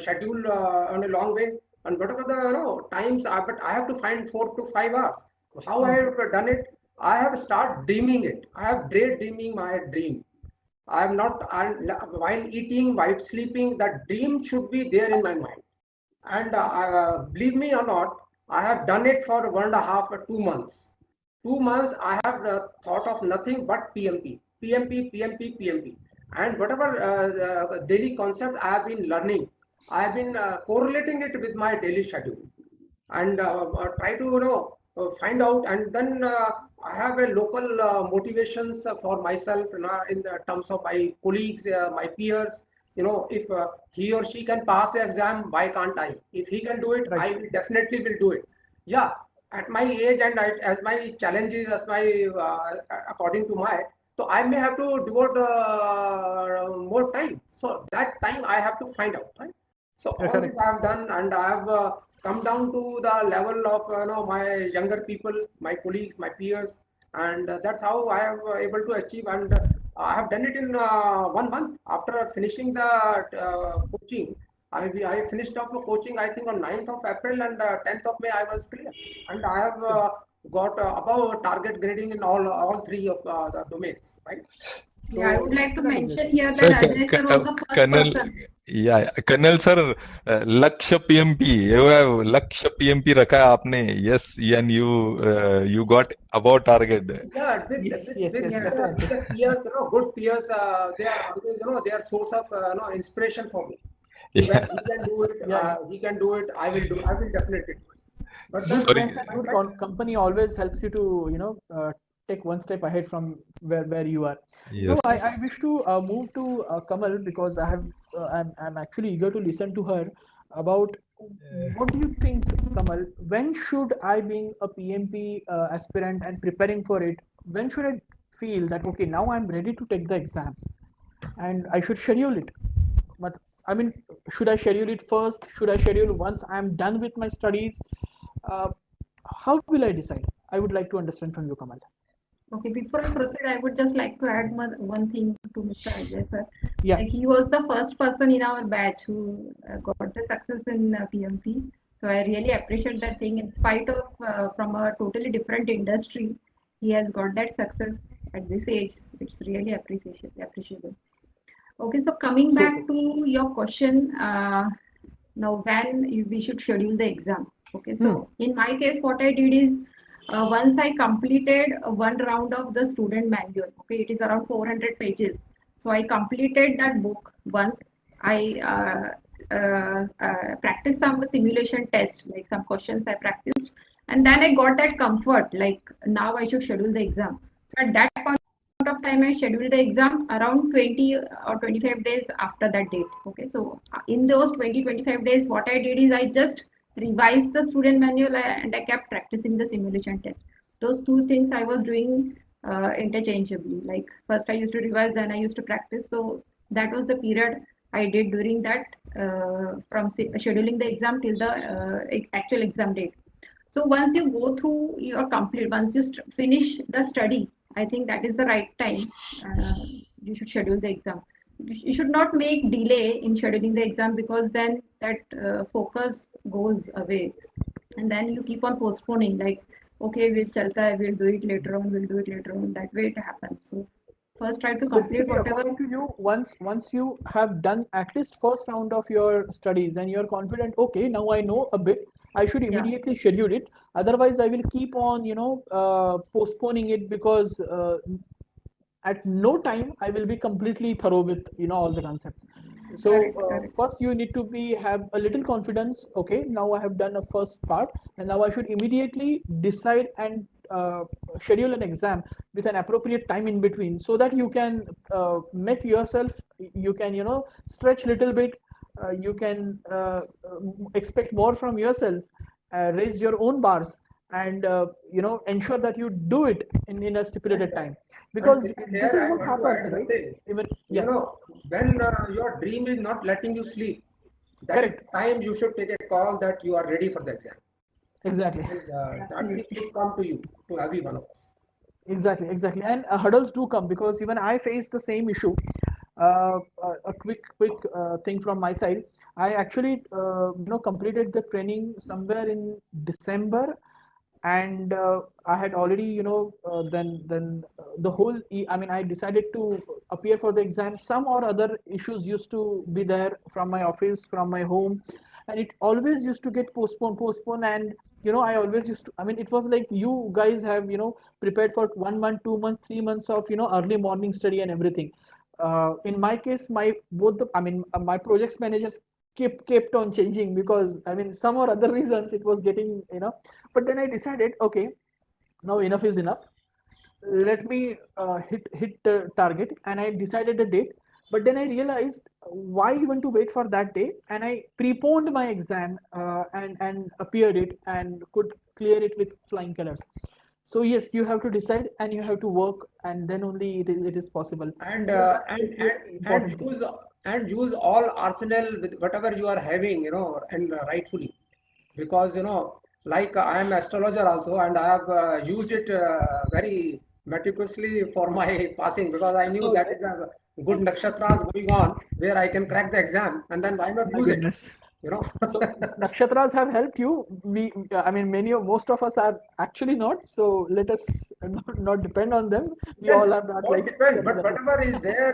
schedule on a long way, and whatever the times are, but I have to find 4 to 5 hours. How I have done it? I have started dreaming it. I have daydreaming my dream. I am not while eating, while sleeping. That dream should be there in my mind. And believe me or not, I have done it for 1.5 or 2 months. 2 months I have thought of nothing but PMP, PMP, PMP, PMP. And whatever daily concept I have been learning, I have been correlating it with my daily schedule and try to find out. And then I have a local motivations for myself in the terms of my colleagues, my peers. If he or she can pass the exam, why can't I? If he can do it, I will definitely will do it. Yeah, at my age and as my challenges, as my according to my, so I may have to devote more time. So that time I have to find out, right? So all this I have done, and I have come down to the level of my younger people, my colleagues, my peers, and that's how I have able to achieve. And I have done it in 1 month after finishing the coaching. I finished off the coaching, I think, on 9th of April, and 10th of May I was clear, and I have got above target grading in all three of the domains, right? Yeah, I would like to mention here Sir, that Ajay sir was the first Colonel, person. yeah, Colonel sir, लक्ष्य PMP, you have लक्ष्य PMP रखा है आपने, yes, and you got above target. Yeah, with Yes, with yes, with, yes, with, definitely. with the peers, good peers, they are always, they are source of inspiration for me. When Yeah, he can do it, Yeah, he can do it. I will do. I will definitely do it. But good then, sorry. friends and good company always helps you to, take one step ahead from where you are. Yes. I wish to move to Kamal because I'm actually eager to listen to her about what do you think, Kamal? When should I, being a PMP aspirant and preparing for it, when should I feel that okay, now I'm ready to take the exam and I should schedule it? But I mean, should I schedule it first? Should I schedule once I'm done with my studies? Uh, how will I decide? I would like to understand from you, Kamal. Okay, before I proceed, I would just like to add one thing to Mr. Ajay sir. Yeah. Like he was the first person in our batch who got the success in PMP. So I really appreciate that thing. In spite of from a totally different industry, he has got that success at this age. It's really appreciable. Okay, so coming So, back to your question, now when we should schedule the exam. Okay, so in my case, what I did is once I completed one round of the student manual. Okay, it is around 400 pages. So I completed that book once. I practiced some simulation test, like some questions I practiced, and then I got that comfort, like now I should schedule the exam. So at that point of time, I scheduled the exam around 20 or 25 days after that date. Okay, so in those 20-25 days, what I did is I just revised the student manual and I kept practicing the simulation test. Those two things I was doing interchangeably. Like first I used to revise, then I used to practice. So that was the period I did during that from scheduling the exam till the actual exam date. So once you go through your complete, once you finish the study, I think that is the right time. You should schedule the exam. You should not make delay in scheduling the exam because then that focus goes away, and then you keep on postponing. Like, okay, we'll chalta hai, we'll do it later on. We'll do it later on. That way it happens. So first try to so complete basically, whatever. according to you, once you have done at least first round of your studies and you're confident, okay, now I know a bit, I should Yeah. immediately schedule it. Otherwise, I will keep on, postponing it because at no time I will be completely thorough with all the concepts. So Correct. first you need to have a little confidence. Okay, now I have done a first part, and now I should immediately decide and schedule an exam with an appropriate time in between, so that you can make yourself, you can, stretch little bit, you can expect more from yourself, raise your own bars, and ensure that you do it in a stipulated time, because And this here is I what want to happens, add one right? thing. Even, You yeah, know, when your dream is not letting you sleep, that is correct, the time you should take a call that you are ready for the exam. exactly. And that thing Absolutely. should come to you, to every one of us. Exactly, exactly. And hurdles do come, because even I face the same issue. A quick thing from my side. I actually, completed the training somewhere in December, and I had already, the whole. I mean, I decided to appear for the exam. Some or other issues used to be there from my office, from my home, and it always used to get postponed, and I always used to. I mean, it was like you guys have, prepared for 1 month, 2 months, 3 months of, early morning study and everything. In my case, my projects managers kept on changing, because I mean, some or other reasons it was getting, but then I decided, okay, now enough is enough. Let me hit the target, and I decided a date. But then I realized, why even to wait for that day, and I preponed my exam, and appeared it, and could clear it with flying colors. So yes, you have to decide, and you have to work, and then only it is possible. And So uh, that's and, the and important thing. and use all arsenal with whatever you are having, and rightfully, because like I am astrologer also, and I have used it very meticulously for my passing, because I knew Oh, that is a good nakshatras going on where I can crack the exam, and then why not my use it? goodness. You know. So nakshatras have helped you. I mean, most of us are actually not. So let us not depend on them. We Yes, all are not won't like depend, but exactly. whatever is there,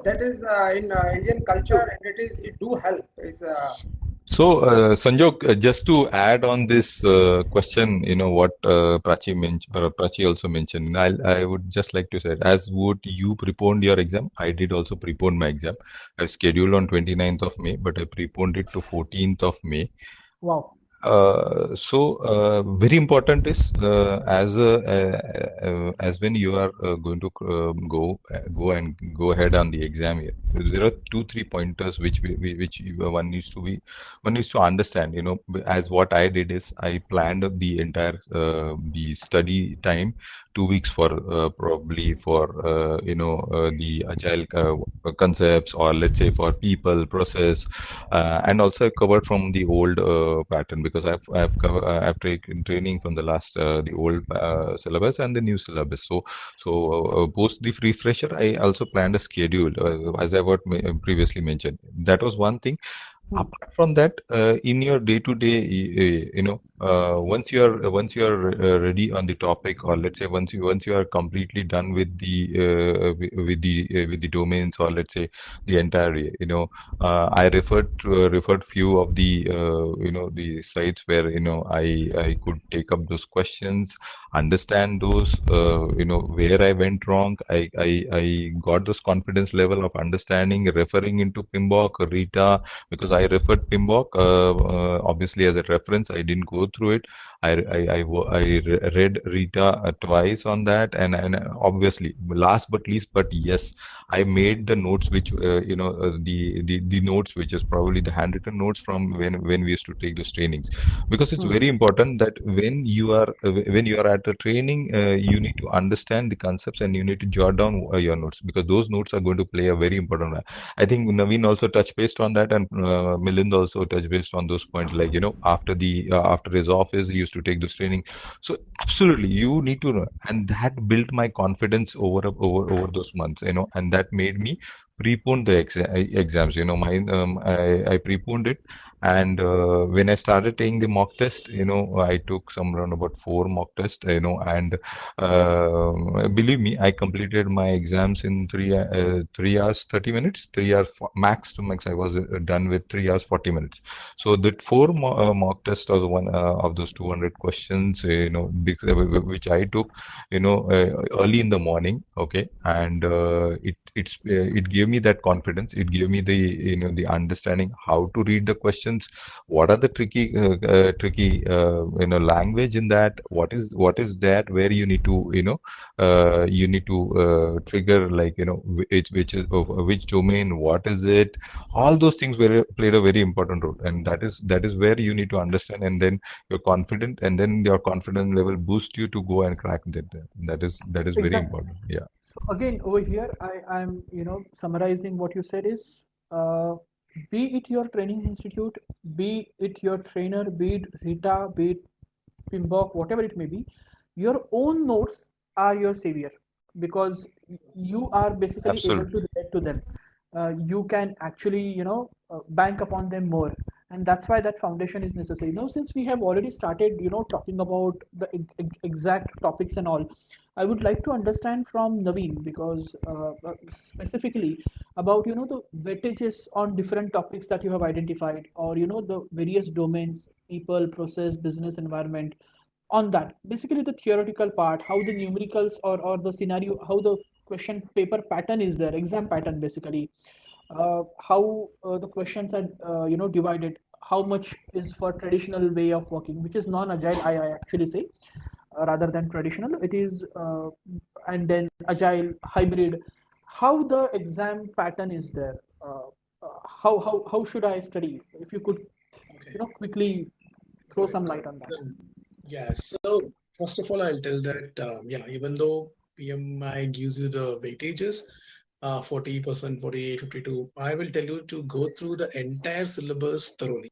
that is in Indian culture, True. and it do help. Is So, Sanjog, just to add on this question, what Prachi also mentioned, I would just like to say, as would you preponed your exam, I did also prepone my exam. I scheduled on 29th of May, but I preponed it to 14th of May. Wow. Very important is as when you are going to go ahead on the exam here. There are 2 3 pointers which one needs to understand. As what I did is I planned the entire the study time 2 weeks for probably for the agile concepts, or let's say for people process, and also I covered from the old pattern, because I've taken training from the last the old syllabus and the new syllabus. So post the refresher, I also planned a schedule as I what previously mentioned. That was one thing. Hmm. Apart from that, in your day to day, once you are ready on the topic, or let's say once you are completely done with the domains, or let's say the entire, I referred few of the the sites where I could take up those questions, understand those, where I went wrong. I got this confidence level of understanding, referring into PMBOK, Rita, because I referred PMBOK obviously as a reference. I didn't go through it. I read Rita twice on that, and obviously last but least, but yes, I made the notes which the notes which is probably the handwritten notes from when we used to take those trainings, because it's Hmm. very important that when you are at a training, you need to understand the concepts, and you need to jot down your notes, because those notes are going to play a very important role. I think Naveen also touched based on that, and Milind also touched based on those points. Like, after his office, he used to take this training. So absolutely, you need to know, and that built my confidence over those months. And that made me prepone the exams. Mine, I preponed it, and when I started taking the mock test, I took some around about 4 mock tests. And believe me, I completed my exams in 3 hours 30 minutes. 3 hours max to max. I was done with 3 hours 40 minutes. So the mock test was one of those 200 questions, which I took, early in the morning. Okay, and it gave me that confidence. It gave me the understanding how to read the questions, what are the tricky language in that, what is that where you need to trigger, like which domain, what is it, all those things played a very important role, and that is where you need to understand, and then you're confident, and then your confidence level boosts you to go and crack that. That is very Exactly. important. Yeah. So again, over here, I'm summarizing what you said is, uh, be it your training institute, be it your trainer, be it Rita, be it PMBOK, whatever it may be, your own notes are your savior, because you are basically able Absolutely. to relate to them. You can actually, bank upon them more. And that's why that foundation is necessary. Now, since we have already started, talking about the exact topics and all, I would like to understand from Naveen, because specifically about, the weightages on different topics that you have identified, or, the various domains, people, process, business environment, on that. Basically, the theoretical part, how the numericals, or the scenario, how the question paper pattern is there, exam pattern basically, how the questions are, divided, how much is for traditional way of working, which is non-agile, I actually say, rather than traditional. It is, and then agile, hybrid, how the exam pattern is there. How should I study? If you could, Okay. quickly throw some light on that. So, yeah. So first of all, I'll tell that yeah, even though PMI gives you the weightages, 40%, 48, 52, I will tell you to go through the entire syllabus thoroughly.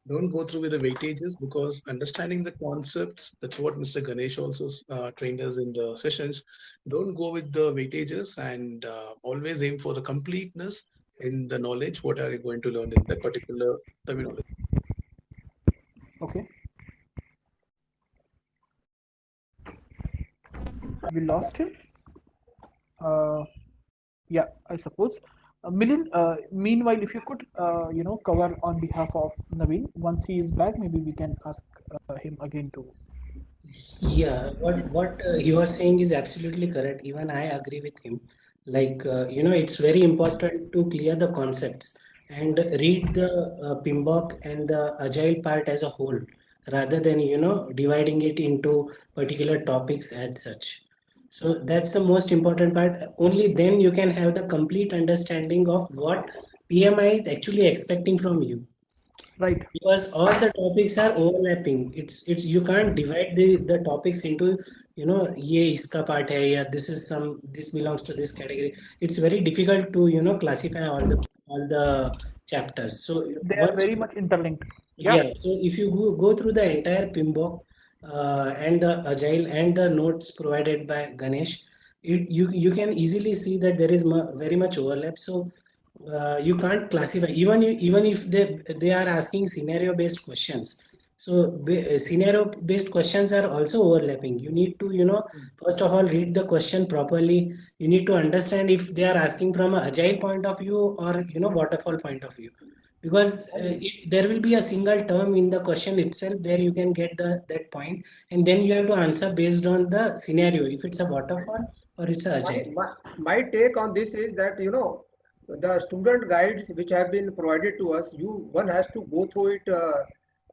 Don't go through with the weightages, because understanding the concepts, that's what Mr. Ganesh also trained us in the sessions. Don't go with the weightages, and always aim for the completeness in the knowledge. What are you going to learn in that particular terminology? Okay, we lost him. Uh, yeah, I suppose. Milind, meanwhile, if you could, cover on behalf of Naveen, once he is back, maybe we can ask him again to. Yeah, what he was saying is absolutely correct. Even I agree with him. Like it's very important to clear the concepts and read the PMBOK and the agile part as a whole, rather than dividing it into particular topics as such. So that's the most important part. Only then you can have the complete understanding of what PMI is actually expecting from you, Right. because all the topics are overlapping. It's you can't divide the topics into ye iska part hai, ya this belongs to this category. It's very difficult to classify all the chapters. So They are once very much interlinked. Yeah. yeah, so if you go through the entire PMBOK and the agile and the notes provided by Ganesh, you can easily see that there is very much overlap. So you can't classify, even if they are asking scenario based questions. So scenario based questions are also overlapping. You need to first of all read the question properly. You need to understand if they are asking from an agile point of view or waterfall point of view, because there will be a single term in the question itself where you can get that point, and then you have to answer based on the scenario, if it's a waterfall or it's a My, agile. my, my take on this is that the student guides which have been provided to us, one has to go through it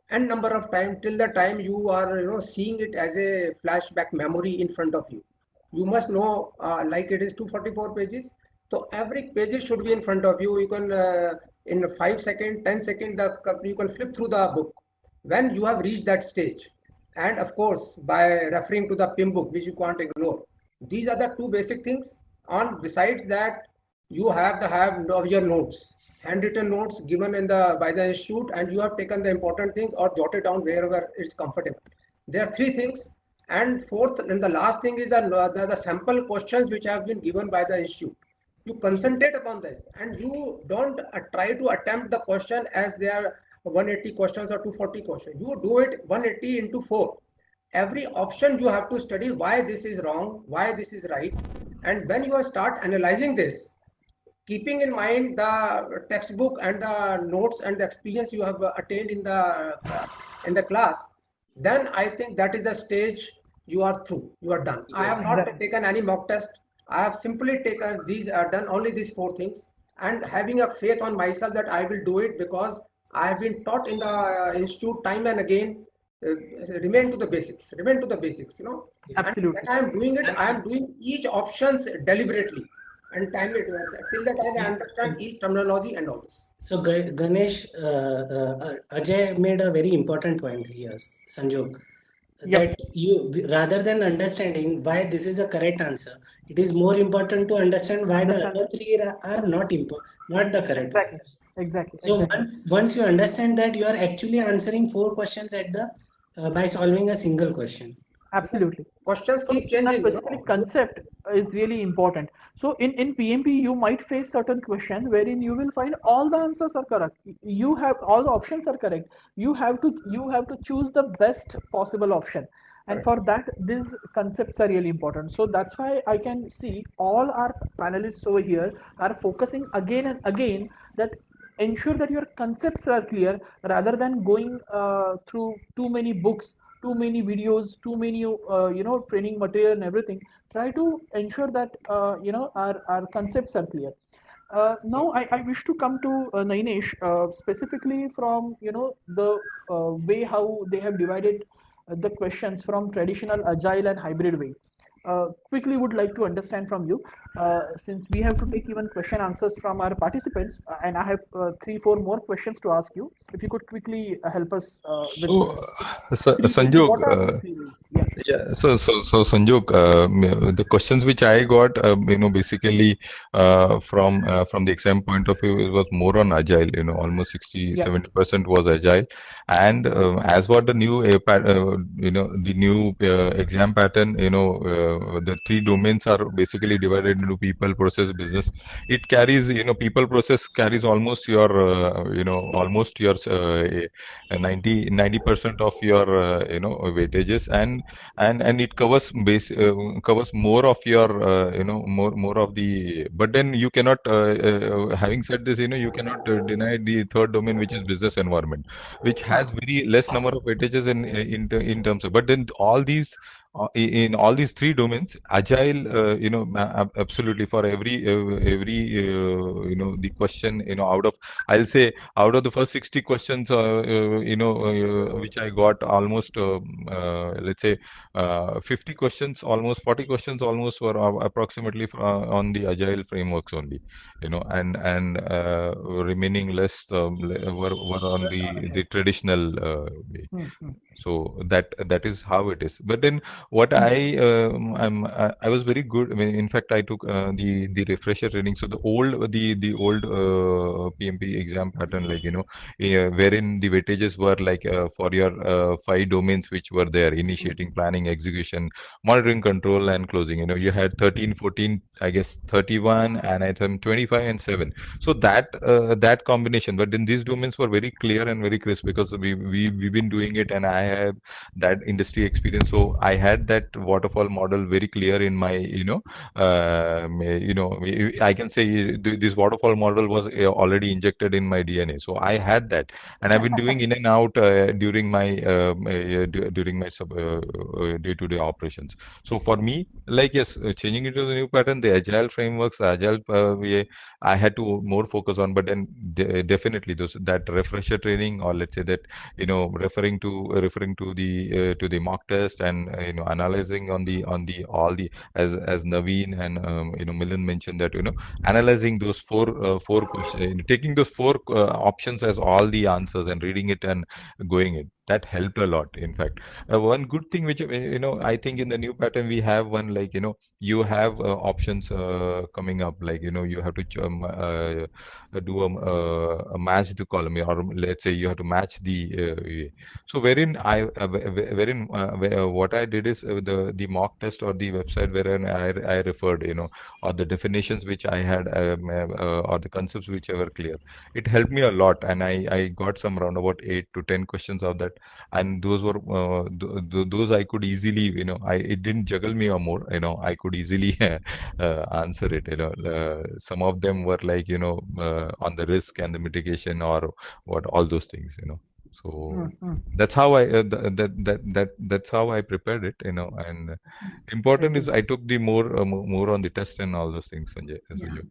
n number of times till the time you are seeing it as a flashback memory in front of you. You must know, like it is 244 pages, so every page should be in front of you. You can in 5 seconds, 10 seconds, you can flip through the book when you have reached that stage, and of course by referring to the PIM book, which you can't ignore. These are the two basic things. On besides that, you have of your notes, handwritten notes given in the by the institute, and you have taken the important things or jotted down wherever it's comfortable. There are three things, and fourth and the last thing is the sample questions which have been given by the institute. You concentrate upon this, and you don't try to attempt the question as they are 180 questions or 240 questions. You do it 180 into 4. Every option you have to study why this is wrong, why this is right, and when you start analyzing this, keeping in mind the textbook and the notes and the experience you have attained in the class, then I think that is the stage you are through, you are done. I have Yes. not Exactly. taken any mock test. I have simply taken these, done only these four things, and having a faith on myself that I will do it, because I have been taught in the institute time and again, uh, remain to the basics, remain to the basics, you know. And Absolutely. when I am doing it, I am doing each options deliberately and time it till the time I understand each terminology and all this. So Ganesh, Ajay made a very important point here, Sanjog, Yep. that you rather than understanding why this is the correct answer, it is more important to understand why the Understand. other three are not the correct Exactly. ones. Exactly. So Exactly. once you understand that, you are actually answering four questions at the by solving a single question. Absolutely. Questions So keep that changing, you basically know. concept is really important. So in PMP, you might face certain question wherein you will find all the answers are correct. You have all the options are correct. You have to choose the best possible option. And Correct. for that, these concepts are really important. So that's why I can see all our panelists over here are focusing again and again that ensure that your concepts are clear rather than going through too many books, too many videos, too many training material and everything. Try to ensure that our concepts are clear. Now I wish to come to Nainesh, specifically from the way how they have divided the questions from traditional, agile, and hybrid way. Quickly would like to understand from you, since we have to take even question answers from our participants, and I have three, four more questions to ask you. If you could quickly help us with So, these three ways. Sanjog, What are these three ways? Yeah. yeah, so Sanjog, the questions which I got, basically from the exam point of view, it was more on agile. Almost 60, Yeah. 70% was agile, and as what the new, the new exam pattern, the three domains are basically divided into people, process, business. It carries, people, process carries almost your, almost your 90% of your, weightages, and it covers more of your more of the, but then you cannot having said this, you cannot deny the third domain, which is business environment, which has very less number of weightages in terms of, but then all these in all these three domains, agile, absolutely, for every the question, out of, I'll say, out of the first 60 questions, which I got, almost let's say 50 questions, almost 40 questions almost were approximately on the agile frameworks only, and remaining less were on the traditional way. Hmm. So that is how it is. But then what I was very good. I mean, in fact, I took the refresher training. So the old PMP exam pattern, like, wherein the weightages were like, for your five domains which were there: initiating, planning, execution, monitoring, control, and closing. You had 13, 14, I guess 31, and I think 25 and 7. So that combination. But then these domains were very clear and very crisp, because we've been doing it, and I have that industry experience. So I had that waterfall model very clear in my, I can say this waterfall model was already injected in my DNA. So I had that, and I've been doing in and out during my day-to-day operations. So for me, like, yes, changing into the new pattern, the agile frameworks, agile way, I had to more focus on. But then definitely that refresher training, or let's say that, referring to the mock test, and analyzing on the all the, as Naveen and Milind mentioned, that, analyzing those four questions, taking those four options as all the answers, and reading it and going it. That helped a lot. In fact, one good thing which, I think in the new pattern we have one, like, you have options coming up, like, you have to do a match the column, or let's say you have to match the so what I did is, the mock test, or the website wherein I referred, or the definitions which I had, or the concepts which were clear. It helped me a lot, and I got some round about 8 to 10 questions of that, and those were those I could easily, it didn't juggle me or more, I could easily answer it. Some of them were like, on the risk and the mitigation, or what, all those things. So Mm-hmm. that's how that's how I prepared it, and important is I took the more on the test and all those things, Sanjay. Yeah.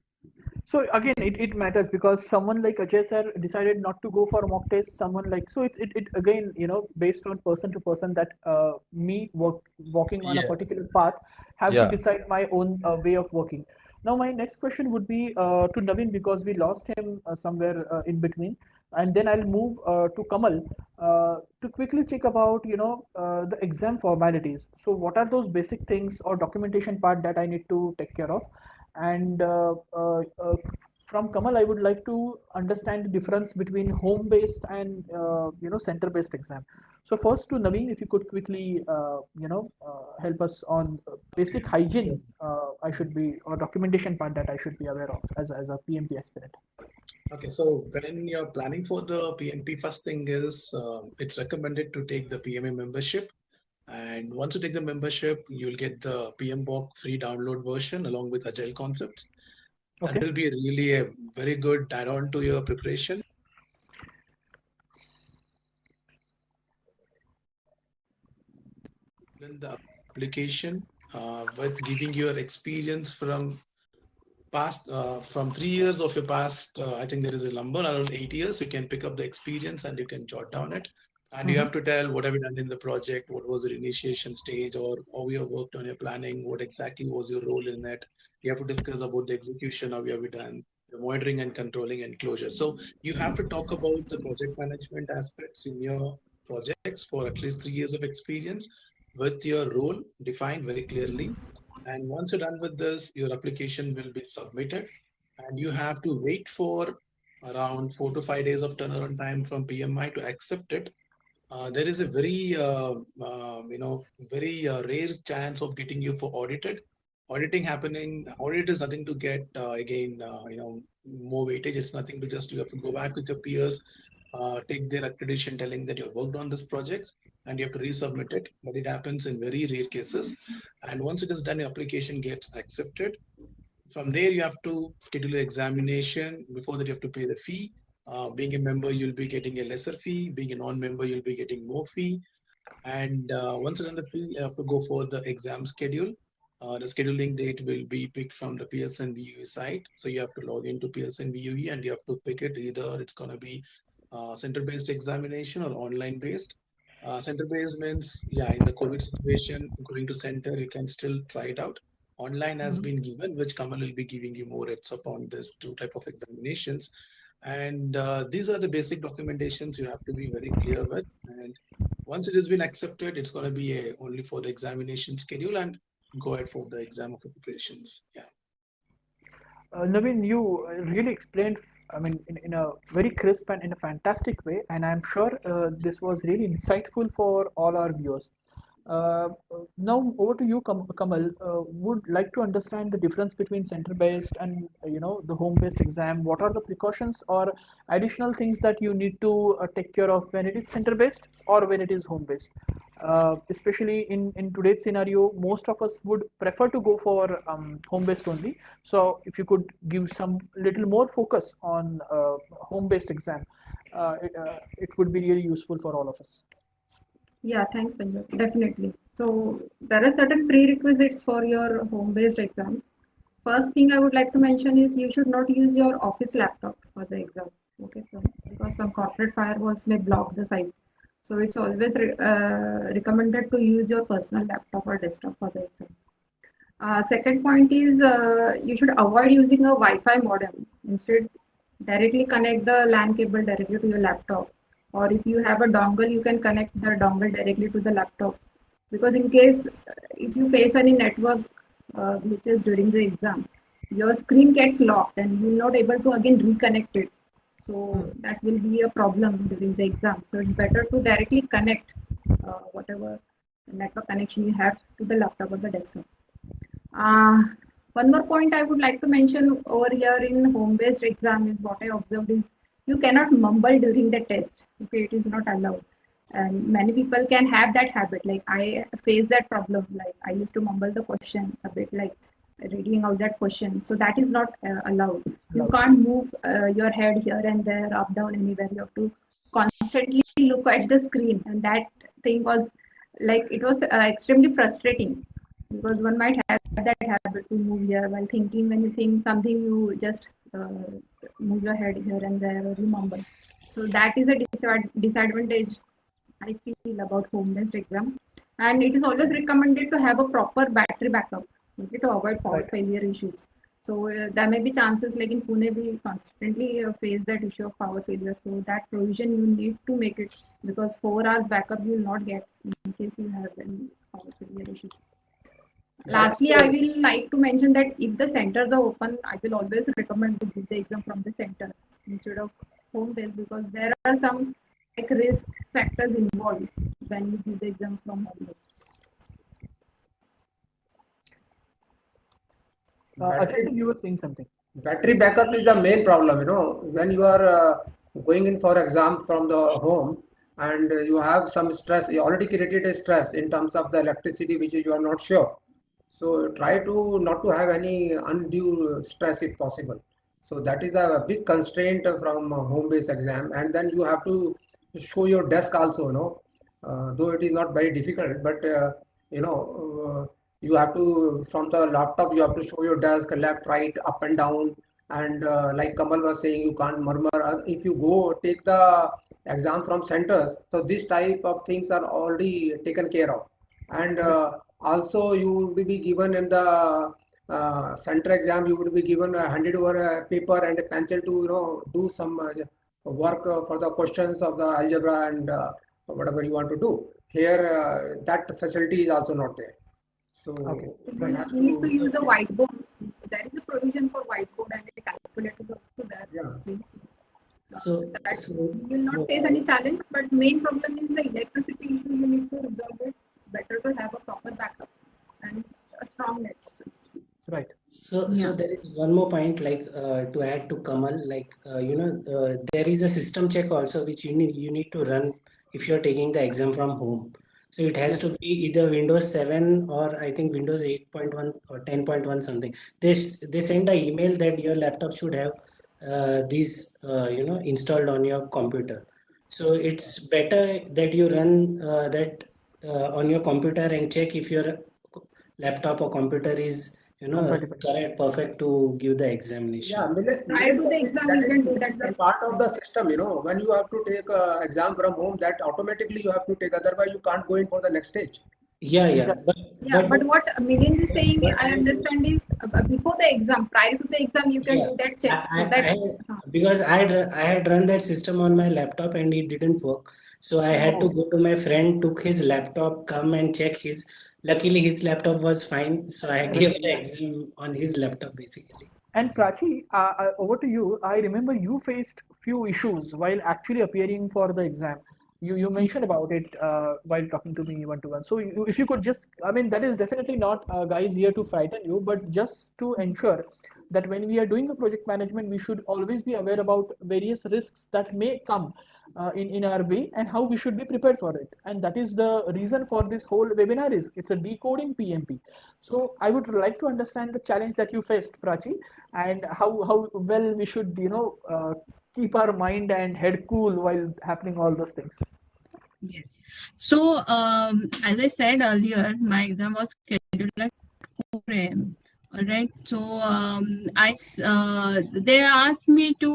So again, it matters because someone like Ajay sir decided not to go for mock test. Someone like, so it again, based on person to person, that me walking on a Yeah. particular path have to Yeah. decide my own way of working. Now my next question would be to Naveen, because we lost him somewhere in between, and then I'll move to Kamal to quickly check about the exam formalities. So what are those basic things or documentation part that I need to take care of? And from Kamal, I would like to understand the difference between home-based and center-based exam. So first to Naveen, if you could quickly help us on basic hygiene, I should be, or documentation part that I should be aware of as a PMP aspirant. Okay, so when you're planning for the PMP, first thing is it's recommended to take the PMA membership. And once you take the membership, you'll get the PMBOK free download version along with Agile concepts. That Okay. will be really a very good add-on to your preparation. In the application with giving your experience from past from 3 years of your past, I think there is a number around 8 years. You can pick up the experience and you can jot down it. And you Mm-hmm. have to tell what have you done in the project, what was the initiation stage, or how you have worked on your planning, what exactly was your role in it. You have to discuss about the execution, how you have you done, the monitoring and controlling and closure. So you have to talk about the project management aspects in your projects for at least 3 years of experience with your role defined very clearly. And once you're done with this, your application will be submitted, and you have to wait for around 4 to 5 days of turnaround time from PMI to accept it. There is a very rare chance of getting you for audited. Auditing happening, audit is nothing to get more weightage. It's nothing to just you have to go back with your peers, take their accreditation telling that you have worked on this projects and you have to resubmit it. But it happens in very rare cases. And once it is done, your application gets accepted. From there, you have to schedule an examination. Before that, you have to pay the fee. Being a member, you'll be getting a lesser fee. Being a non-member, you'll be getting more fee. And once you're done the fee, you have to go for the exam schedule. The scheduling date will be picked from the Pearson VUE site. So you have to log into Pearson VUE and you have to pick it. Either it's going to be center-based examination or online-based. Center-based means, yeah, in the COVID situation, going to center, you can still try it out. Online has been given, which Kamal will be giving you more heads up on this two type of examinations. And these are the basic documentations you have to be very clear with. And once it has been accepted, it's going to be only for the examination schedule and go ahead for the exam of preparations. Yeah. Naveen, you really explained, I mean, in a very crisp and in a fantastic way, and I'm sure this was really insightful for all our viewers. Uh, Now over to you, Kamal. Would like to understand the difference between center-based and the home-based exam. What are the precautions or additional things that you need to take care of when it is center-based or when it is home-based? Especially in today's scenario, most of us would prefer to go for home-based only. So if you could give some little more focus on home-based exam, it would be really useful for all of us. Yeah, thanks, Sanjay. Definitely. So there are certain prerequisites for your home-based exams. First thing I would like to mention is you should not use your office laptop for the exam. Okay, so because some corporate firewalls may block the site. So it's always recommended to use your personal laptop or desktop for the exam. Second point is you should avoid using a Wi-Fi modem. Instead, directly connect the LAN cable directly to your laptop. Or if you have a dongle, you can connect the dongle directly to the laptop. Because in case if you face any network glitches during the exam, your screen gets locked and you're not able to again reconnect it. So that will be a problem during the exam. So it's better to directly connect whatever network connection you have to the laptop or the desktop. Uh, One more point I would like to mention over here in home-based exam is what I observed is you cannot mumble during the test. Okay, it is not allowed. And many people can have that habit. Like I face that problem. Like I used to mumble the question a bit, like reading out that question. So that is not allowed. You can't move your head here and there, up, down, anywhere. You have to constantly look at the screen, and that thing was like it was extremely frustrating because one might have that habit to move here while thinking. When you think something, you just move your head here and there or you mumble. So that is a disadvantage I feel about home-based exam. And it is always recommended to have a proper battery backup, okay, to avoid power Right. failure issues. So there may be chances like in Pune we constantly face that issue of power failure. So that provision you need to make it because 4 hours backup you will not get in case you have any power failure issues. Lastly, I will like to mention that if the centers are open, I will always recommend to give the exam from the center instead of home based because there are some like risk factors involved when you give the exam from home based. Ajay sir, you were saying something. Battery backup is the main problem, when you are going in for exam from the home and you have some stress, you already created a stress in terms of the electricity which you are not sure. So try to not to have any undue stress if possible. So that is a big constraint from home-based exam, and then you have to show your desk also, though it is not very difficult, but you have to from the laptop you have to show your desk left, right, up and down, and like Kamal was saying, you can't murmur. If you go take the exam from centers, so this type of things are already taken care of, and also you will be given in the center exam, you would be given handed over a paper and a pencil to do some work for the questions of the algebra and whatever you want to do. Here that facility is also not there. So Okay. one has You need to use the to, whiteboard. There is a provision for whiteboard and a calculator is also there. yeah. So, That so you will not face any challenge, but main problem is the electricity issue. You need to resolve it. Better to have a proper backup and a strong network. Right. So, Yeah. there is one more point like to add to Kamal, like there is a system check also which you need to run if you're taking the exam from home. So it has to Yes. be either Windows 7 or I think Windows 8.1 or 10.1 something. They send an email that your laptop should have these installed on your computer. So it's better that you run that on your computer and check if your laptop or computer is Compatible. correct, perfect to give the examination. Yeah, Prior to the exam, that you can do that is a test. part of the system, when you have to take exam from home, that automatically you have to take, otherwise you can't go in for the next stage. Yeah, Exactly. Yeah, but what Milind is saying, but I understand is before the exam, prior to the exam, you can yeah, do that check. So I that because I had run that system on my laptop and it didn't work. So I had to Oh, go to my friend, took his laptop, come and check his. Luckily, his laptop was fine, so I gave everything. the Yeah. exam on his laptop basically. And Prachi, over to you. I remember you faced few issues while actually appearing for the exam. You mentioned about it while talking to me one to one. So if you could just, I mean, that is definitely not guys here to frighten you, but just to ensure that when we are doing the project management, we should always be aware about various risks that may come in our way and how we should be prepared for it. And that is the reason for this whole webinar is it's a decoding PMP. So I would like to understand the challenge that you faced, Prachi, and how well we should keep our mind and head cool while happening all those things. Yes. So, as I said earlier, my exam was scheduled at 4 a.m. All right. So, they asked me to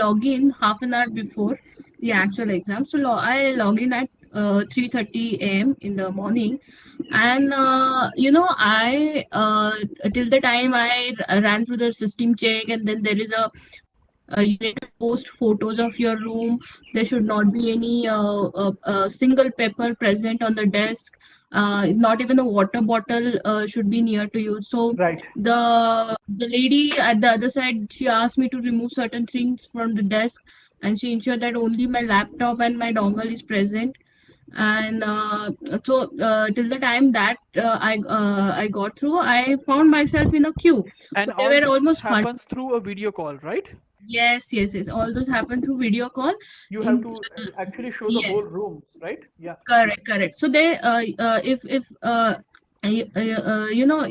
log in half an hour before the actual exam. So, I log in at 3:30 a.m. in the morning, and I till the time I ran through the system check, and then there is a you need to post photos of your room. There should not be any single paper present on the desk. Not even a water bottle should be near to you. So Right. the lady at the other side, she asked me to remove certain things from the desk, and she ensured that only my laptop and my dongle is present. And till the time that I got through, I found myself in a queue. So And there all were this almost 100. happens through a video call, right? Yes, yes, yes. All those happen through video call. You have In to actually show the whole yes, rooms, right? Yeah. correct, correct. So they if you know,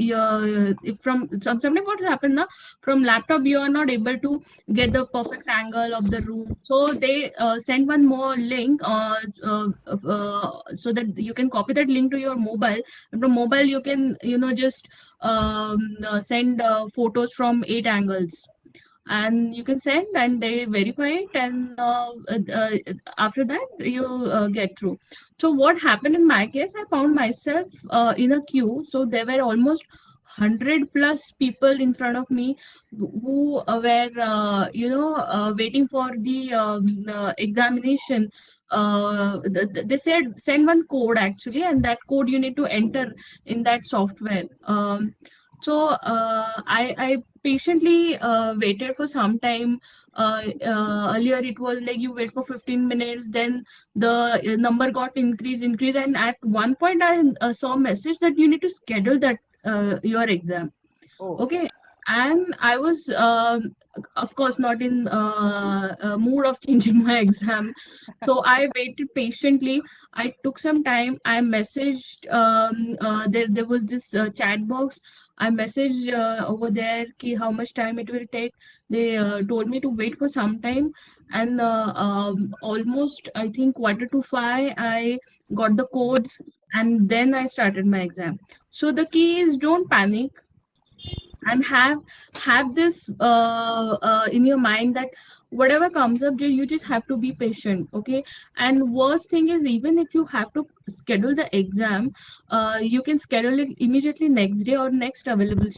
if from sometimes what's happened now, from laptop you are not able to get the perfect angle of the room, so they send one more link so that you can copy that link to your mobile, and from mobile you can, you know, just send photos from 8 angles, and you can send and they verify it, and after that you get through. So what happened in my case, I found myself in a queue, so there were almost 100 plus people in front of me who were waiting for the examination. They said send one code actually, and that code you need to enter in that software. I patiently waited for some time. Earlier it was like you wait for 15 minutes, then the number got increased, and at one point I saw a message that you need to schedule that your exam. Oh. Okay, and I was of course not in mood of changing my exam, so I waited patiently. I took some time. I messaged there was this chat box. I messaged over there ki how much time it will take. They told me to wait for some time, and almost I think 4:45 I got the codes, and then I started my exam. So the key is don't panic, and have this in your mind that whatever comes up, you just have to be patient. Okay, and worst thing is, even if you have to schedule the exam, you can schedule it immediately next day or next available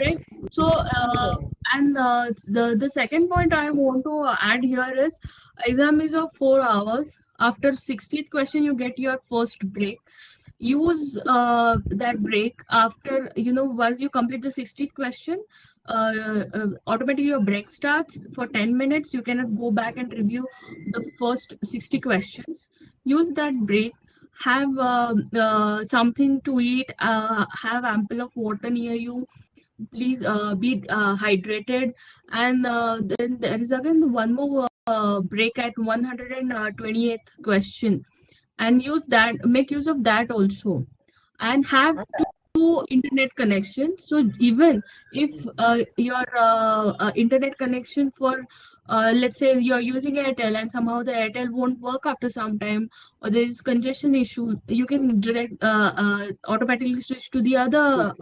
right. So and the second point I want to add here is exam is of 4 hours. After 60th question you get your first break. Use that break after, you know, once you complete the 60th question, automatically your break starts for 10 minutes. You cannot go back and review the first 60 questions. Use that break, have something to eat, have ample of water near you. Please be hydrated, and then there is again one more break at 128th question, and use that, make use of that also, and have two internet connections. So even if your internet connection for let's say you're using Airtel and somehow the Airtel won't work after some time, or there is congestion issue, you can direct automatically switch to the other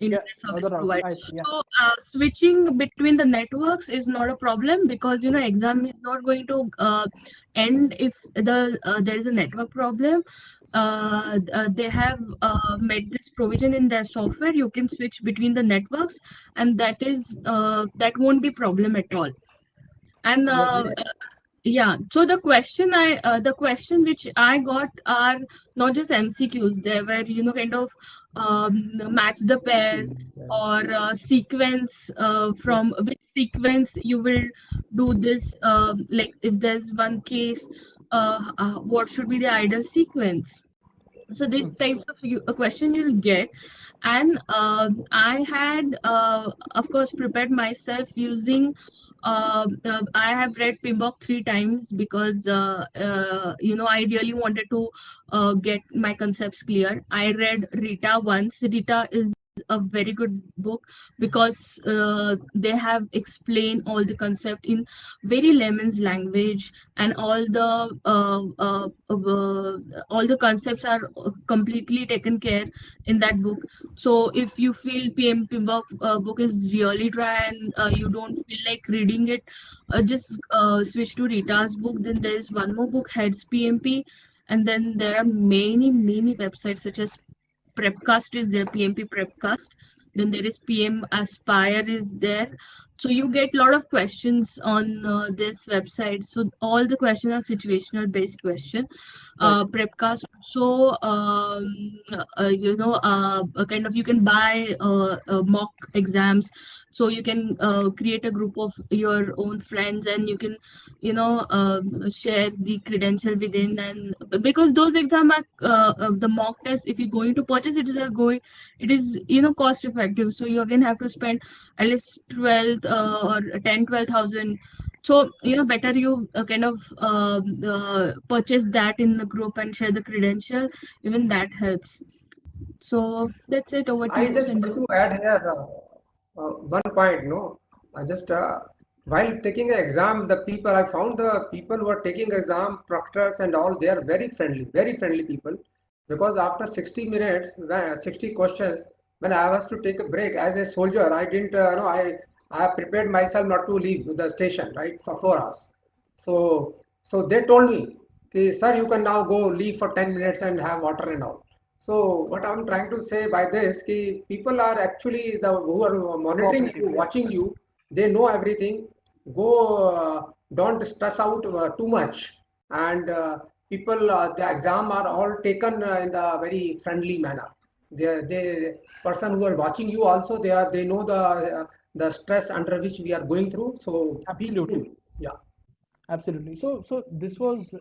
internet service provider. So switching between the networks is not a problem, because you know exam is not going to end if there is a network problem. They have made this provision in their software. You can switch between the networks, and that is that won't be problem at all. And yeah, so the question which I got are not just MCQs. They were, you know, kind of match the pair, or sequence, from which sequence you will do this. Like if there's one case, what should be the ideal sequence? So these types of question you'll get. And I had of course prepared myself using I have read PMBOK 3 times, because you know, I really wanted to get my concepts clear. I read Rita once. Rita is a very good book, because they have explained all the concept in very layman's language, and all the concepts are completely taken care in that book. So if you feel PMBOK book is really dry, and you don't feel like reading it, just switch to Rita's book. Then there is one more book, Heads PMP, and then there are many websites such as Prepcast is there, PMP Prepcast. Then there is PM Aspire is there. So you get a lot of questions on this website. So all the questions are situational based question. Prepcast. So you know, kind of you can buy mock exams. So you can create a group of your own friends, and you can, you know, share the credential within. And because those exams are the mock test, if you're going to purchase it, it is, you know, cost effective. So you again have to spend at least 12 or 10-12,000. So you know, better you kind of purchase that in the group and share the credential. Even that helps. So that's it. Over to I you, just want Sanju. to add here one point. No, I just while taking an exam, the people I found the people who are taking exam, proctors and all, they are very friendly people. Because after 60 minutes, 60 questions, when I was to take a break as a soldier, I didn't know I prepared myself not to leave the station right for 4 hours. So they told me, "Okay, sir, you can now go leave for 10 minutes and have water and all." So what I'm trying to say by this, ki people are actually the who are monitoring Cooperative, you, yeah. watching you. They know everything. Go, don't stress out too much. And people, the exam are all taken in the very friendly manner. They person who are watching you also they know the stress under which we are going through. So be cool. Absolutely. Yeah. Absolutely. So this was,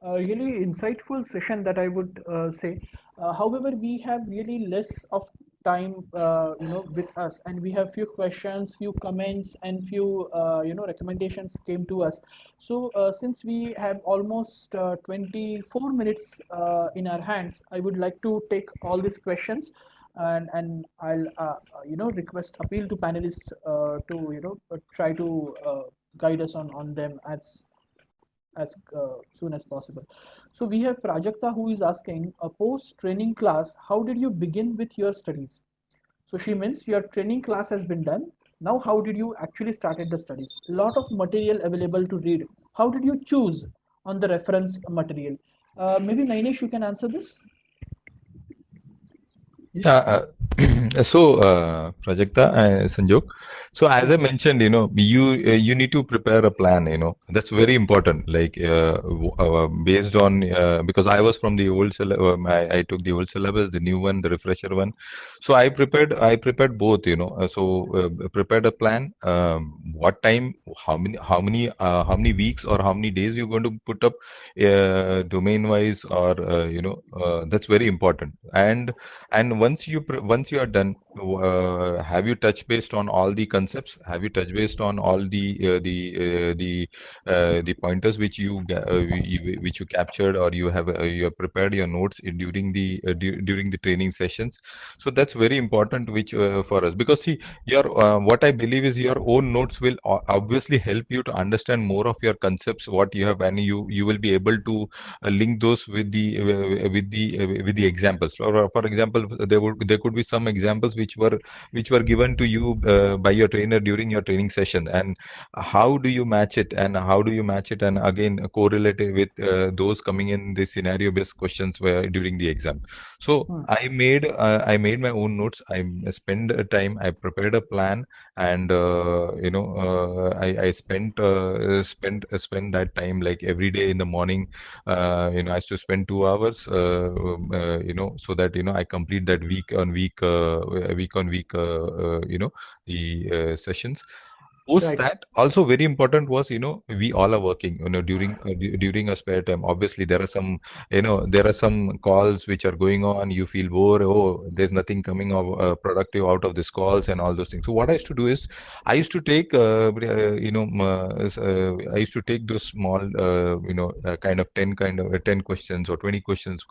a really insightful session that I would say. However, we have really less of time, with us, and we have few questions, few comments, and few, recommendations came to us. So since we have almost 24 minutes in our hands, I would like to take all these questions, and I'll, request appeal to panelists to, try to guide us on them as soon as possible. So we have Prajakta who is asking, a post training class, how did you begin with your studies? So she means your training class has been done. Now, how did you actually started the studies? Lot of material available to read. How did you choose on the reference material? Maybe Nainesh, you can answer this. Yeah, Prajakta, Sanjog. So as I mentioned, you need to prepare a plan. That's very important. Like based on because I was from the old syllabus, I took the old syllabus, the new one, the refresher one. So I prepared both. Prepared a plan. What time, how many weeks or how many days you're going to put up, domain wise, or that's very important. And once you are done, have you touched based on all the concepts? Have you touched based on all the pointers which which you captured, or you have prepared your notes during during the training sessions? So that's very important, which for us, because see, your what I believe is your own notes will obviously help you to understand more of your concepts, what you have, and you will be able to link those with the examples. For example, there could be some examples which were given to you by your trainer during your training session, and how do you match it, and how do you match it, and again correlate it with those coming in the scenario based questions where during the exam. So Hmm. I made my own notes. I spent time. I prepared a plan, and I spent that time, like every day in the morning. I used to spend 2 hours, so that I complete that week on week, the sessions. Post Right. that, also very important was, we all are working, during a spare time. Obviously, there are some calls which are going on. You feel bored. Oh, there's nothing coming of productive out of these calls and all those things. So what I used to do is, I used to take, I used to take those small, kind of 10 questions or 20 questions.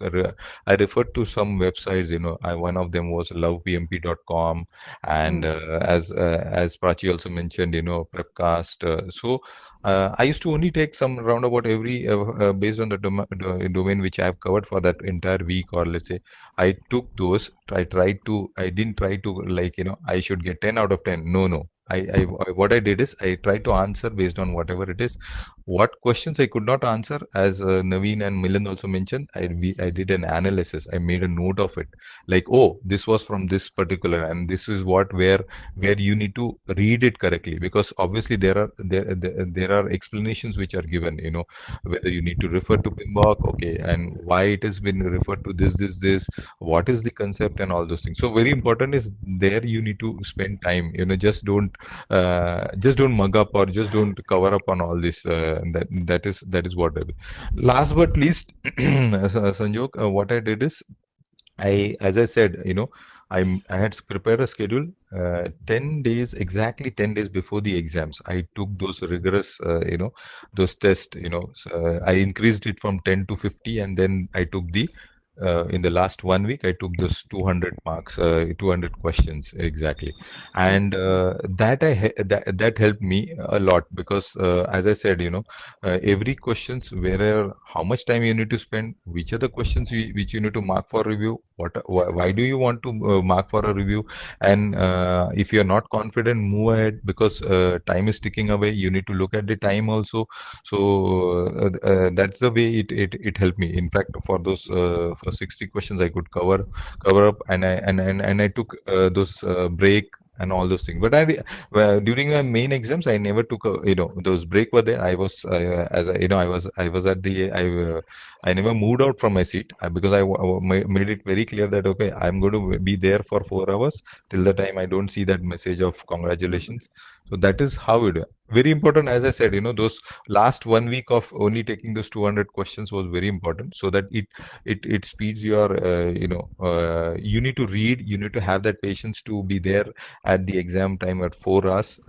I referred to some websites. One of them was lovepmp.com, and Hmm. as Prachi also mentioned, Prepcast. I used to only take some roundabout every based on the domain which I have covered for that entire week, or let's say I took those. I didn't try to, like, I should get 10 out of 10. No, no. What I did is I tried to answer based on whatever it is. What questions I could not answer, as Naveen and Milan also mentioned, I did an analysis. I made a note of it, like, oh, this was from this particular, and this is where you need to read it correctly, because obviously there are explanations which are given, whether you need to refer to PMBOK, okay, and why it has been referred to this, what is the concept, and all those things. So very important is, there you need to spend time, just don't mug up, or just don't cover up on all this. That is what I will. Last but least, Sanjog, what I did is, as I said, I had prepared a schedule, 10 days, exactly 10 days before the exams. I took those rigorous, those tests, I increased it from 10 to 50, and then I took the in the last 1 week, I took this 200 marks, 200 questions exactly, and that helped me a lot because, as I said, every questions where how much time you need to spend, which are the questions which you need to mark for review, why do you want to mark for a review, and if you are not confident, move ahead because time is ticking away. You need to look at the time also. So that's the way it helped me. In fact, for those for 60 questions, I could cover up, and I took those break and all those things. But during my main exams, I never took those break were there. I was as I, I was at the I never moved out from my seat because made it very clear that okay, I'm going to be there for 4 hours till the time I don't see that message of congratulations. So that is how it. Very important, as I said, those last 1 week of only taking those 200 questions was very important, so that it speeds your you need to read, you need to have that patience to be there at the exam time at 4 hours,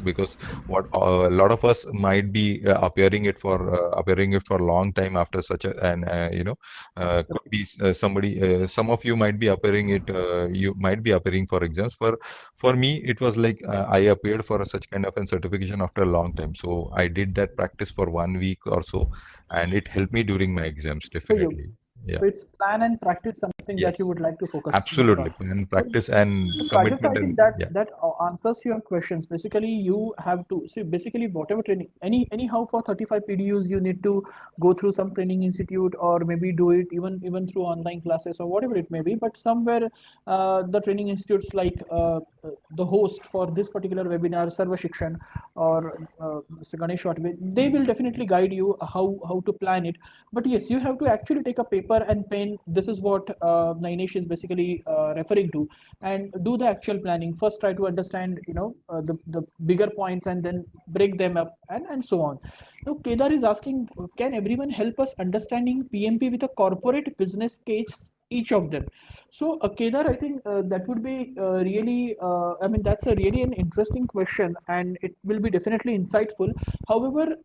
because what a lot of us might be appearing it for a long time after such a, and could be somebody, some of you might be appearing it, you might be appearing for exams. For me it was like I appeared for such kind of a certification after a long time, so I did that practice for 1 week or so, and it helped me during my exams For you. definitely. Yeah. So it's plan and practice something that you Yes. would like to focus more Absolutely. on. And So practice and Prajakta, commitment I think and that yeah. answers your questions. Basically, you have to see basically whatever training, anyhow for 35 PDUs, you need to go through some training institute or maybe do it even through online classes or whatever it may be. But somewhere the training institutes like the host for this particular webinar, Sarva Shikshan or Mr. Ganesh Watve, they will definitely guide you how to plan it. But yes, you have to actually take a paper and pen. This is what Nainesh is basically referring to, and do the actual planning. First, try to understand, the bigger points, and then break them up, and so on. Now, Kedar is asking, can everyone help us understanding PMP with a corporate business case, each of them? So, Kedar, I think that would be really, I mean, that's a really an interesting question, and it will be definitely insightful. However,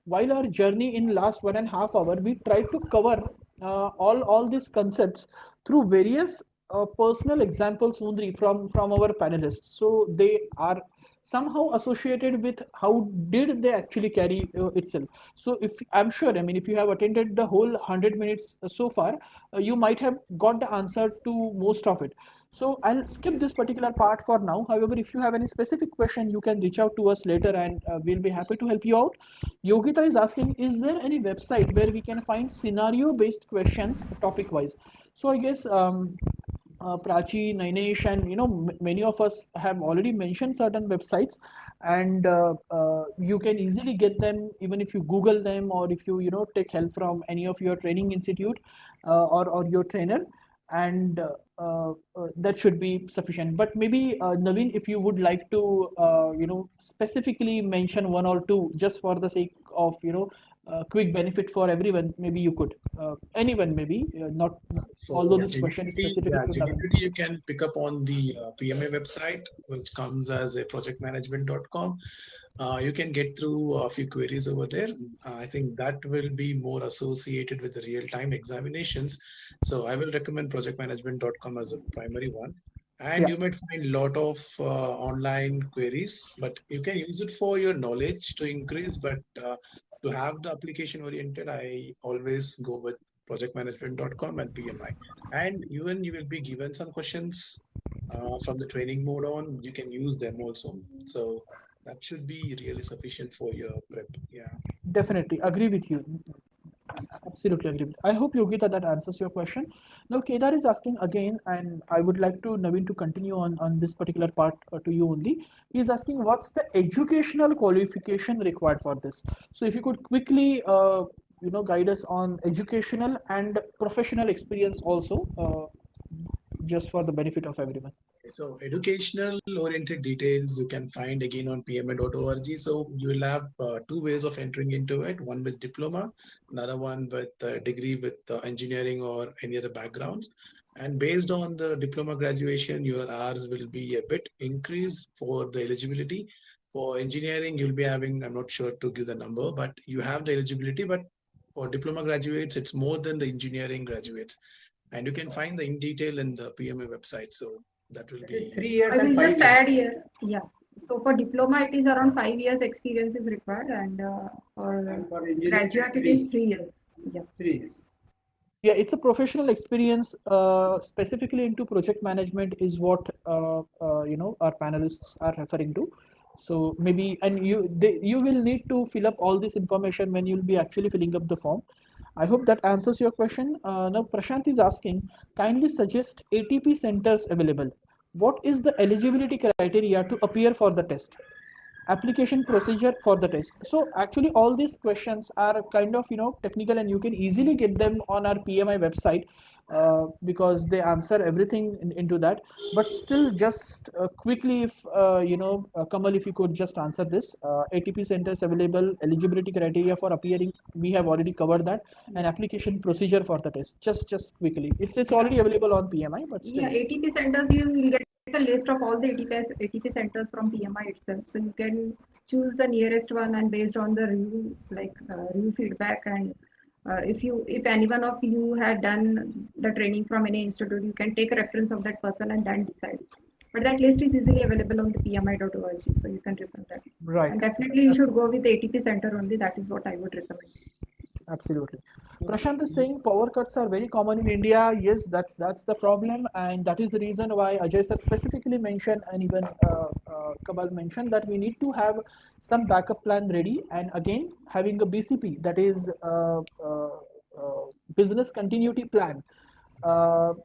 while our journey in last 1.5 hours, we tried to cover all these concepts through various personal examples only from our panelists. So they are somehow associated with how did they actually carry itself. So if I'm sure, I mean, if you have attended the whole 100 minutes so far, you might have got the answer to most of it. So I'll skip this particular part for now. However, if you have any specific question, you can reach out to us later, and we'll be happy to help you out. Yogita is asking, is there any website where we can find scenario-based questions topic-wise? So I guess Prachi, Nainesh, and many of us have already mentioned certain websites, and you can easily get them even if you Google them, or if you take help from any of your training institute or your trainer, and that should be sufficient. But maybe Naveen, if you would like to specifically mention one or two just for the sake of quick benefit for everyone, maybe you could. Anyone maybe, not although So this question is genuinity, specific yeah, to Naveen. genuinity you can pick up on the PMA website, which comes as a projectmanagement.com. You can get through a few queries over there. I think that will be more associated with the real-time examinations. So I will recommend projectmanagement.com as a primary one. And Yeah, you might find a lot of online queries, but you can use it for your knowledge to increase. But to have the application oriented, I always go with projectmanagement.com and PMI. And even you will be given some questions from the training mode on, you can use them also. So that should be really sufficient for your prep. Yeah. definitely agree with you. Absolutely agree with. I hope Yogita that answers your question. Now Kedar is asking again, and I would like to Naveen to continue on this particular part to you only. He is asking, what's the educational qualification required for this? So if you could quickly guide us on educational and professional experience also, just for the benefit of everyone. So educational oriented details you can find again on pma.org. So you will have two ways of entering into it, one with diploma, another one with degree with engineering or any other backgrounds. And based on the diploma graduation, your hours will be a bit increased for the eligibility. For engineering, you'll be having, I'm not sure to give the number, but you have the eligibility, but For diploma graduates, it's more than the engineering graduates. And you can find the in detail in the PMA website. So that will It is be 3 years I will and 5 just years. add here, yeah. So for diploma, it is around 5 years experience is required, and for And for engineering, graduate, it three. is 3 years. Yeah. 3 years. Yeah, it's a professional experience specifically into project management is what our panelists are referring to. So maybe, and you will need to fill up all this information when you'll be actually filling up the form. I hope that answers your question. Now Prashant is asking, kindly suggest ATP centers available. What is the eligibility criteria to appear for the test? Application procedure for the test. So actually all these questions are kind of technical, and you can easily get them on our PMI website because they answer everything into that. But still, just quickly, if Kamal, if you could just answer this. ATP centers available, eligibility criteria for appearing, we have already covered that, and application procedure for the test. Just quickly, it's already available on PMI, but still. Yeah, ATP centers, you will get a list of all the ATP centers from PMI itself. So you can choose the nearest one, and based on the review, review feedback, and if any one of you had done the training from any institute, you can take a reference of that person and then decide. But that list is easily available on the pmi.org, so you can refer that. Right. And definitely you should go with the ATP center only. That is what I would recommend. Absolutely. Prashant is saying power cuts are very common in India. Yes, that's the problem, and that is the reason why Ajay sir specifically mentioned, and even Kamal mentioned, that we need to have some backup plan ready. And again, having a BCP, that is business continuity plan,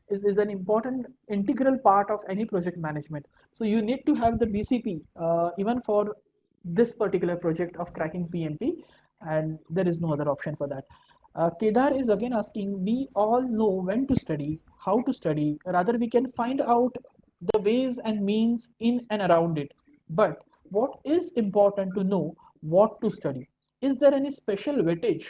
is an important integral part of any project management. So you need to have the BCP even for this particular project of cracking PMP, and there is no other option for that. Kedar is again asking, we all know when to study, how to study, rather we can find out the ways and means in and around it. But what is important to know what to study? Is there any special weightage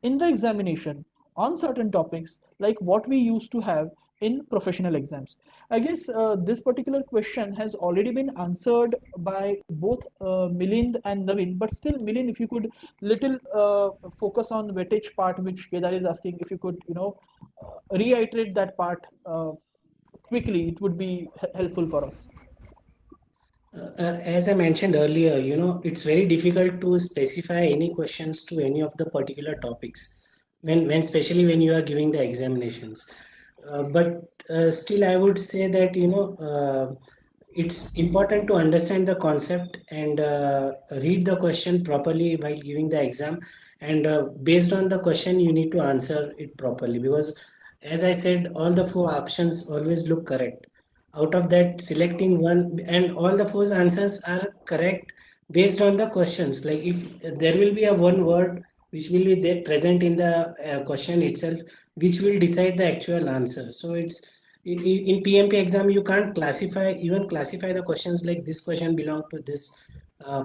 in the examination on certain topics like what we used to have in professional exams? I guess this particular question has already been answered by both Milind and Naveen, but still, Milind, if you could little focus on weightage part, which Kedar is asking, if you could, reiterate that part quickly, it would be helpful for us. As I mentioned earlier, it's very difficult to specify any questions to any of the particular topics especially when you are giving the examinations. But still, I would say that it's important to understand the concept and read the question properly while giving the exam. And based on the question, you need to answer it properly, because, as I said, all the 4 options always look correct. Out of that, selecting one, and all the 4 answers are correct based on the questions. Like if there will be a one word which will be there present in the question itself, which will decide the actual answer. So it's in PMP exam, you can't classify the questions like this question belong to this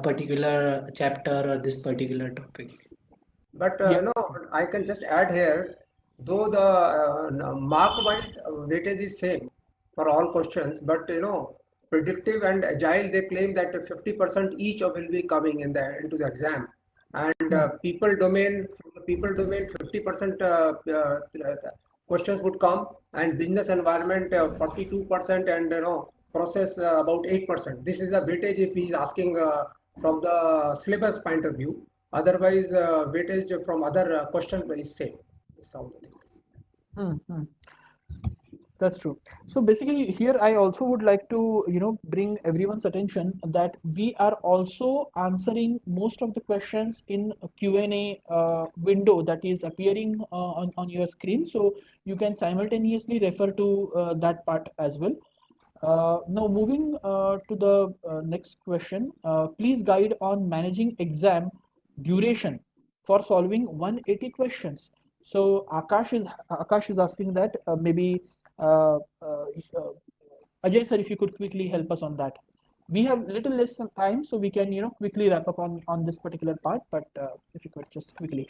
particular chapter or this particular topic. But I can just add here, though the mark-wise weightage is same for all questions, but predictive and agile, they claim that 50% each will be coming into the exam, and people domain 50% questions would come, and business environment 42%, and process about 8%. This is the weightage if he is asking from the syllabus point of view. Otherwise, weightage from other question is same. That's true. So basically here I also would like to, bring everyone's attention that we are also answering most of the questions in a Q&A window that is appearing on your screen. So you can simultaneously refer to that part as well. Now moving to the next question, please guide on managing exam duration for solving 180 questions. So Akash is asking that maybe Ajay sir, if you could quickly help us on that. We have little less time, so we can quickly wrap up on this particular part. But if you could just quickly.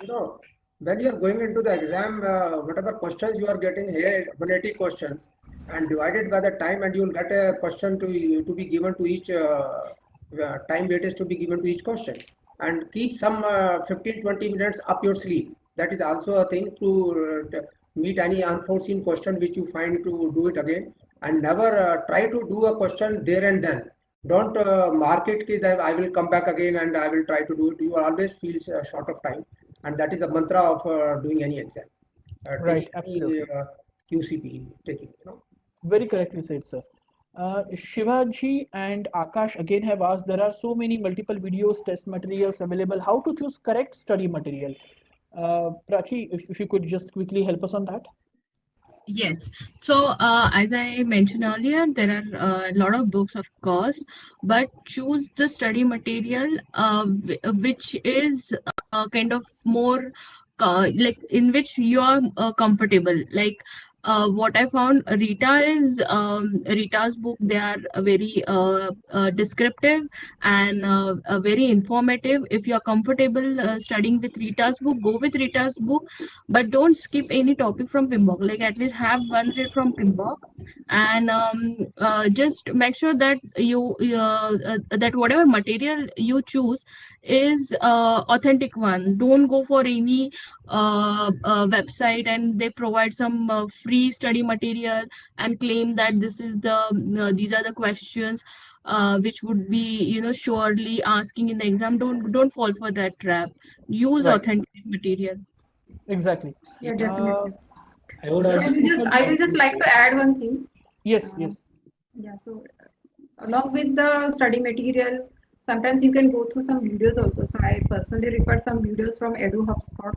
When you are going into the exam, whatever questions you are getting here, 180 questions, and divided by the time, and you will get a question to be given to each time weightage to be given to each question, and keep some 15-20 minutes up your sleeve That is also a thing to meet any unforeseen question which you find to do it again, and never try to do a question there and then. Don't mark it that I will come back again and I will try to do it. You always feel short of time, and that is the mantra of doing any exam. Right, Taking any absolutely. QCP, taking. Very correctly said, sir. Shivaji and Akash again have asked, there are so many multiple videos, test materials available. How to choose correct study material? Prachi, if you could just quickly help us on that. Yes. So, as I mentioned earlier, there are a lot of books, of course, but choose the study material which is kind of more like in which you are comfortable. Like what I found, Rita's book. They are very descriptive and very informative. If you are comfortable studying with Rita's book, go with Rita's book, but don't skip any topic from PMBOK. Like at least have one read from PMBOK, and just make sure that that whatever material you choose is authentic one. Don't go for any website and they provide some free study material and claim that this is these are the questions which would be surely asking in the exam. Don't fall for that trap. Use Right, authentic material. exactly. Yeah, Uh, definitely. I would So also I will just like to add one thing. yes, Uh, yes. yeah, so along with the study material, sometimes you can go through some videos also. So I personally referred some videos from Edu HubSpot.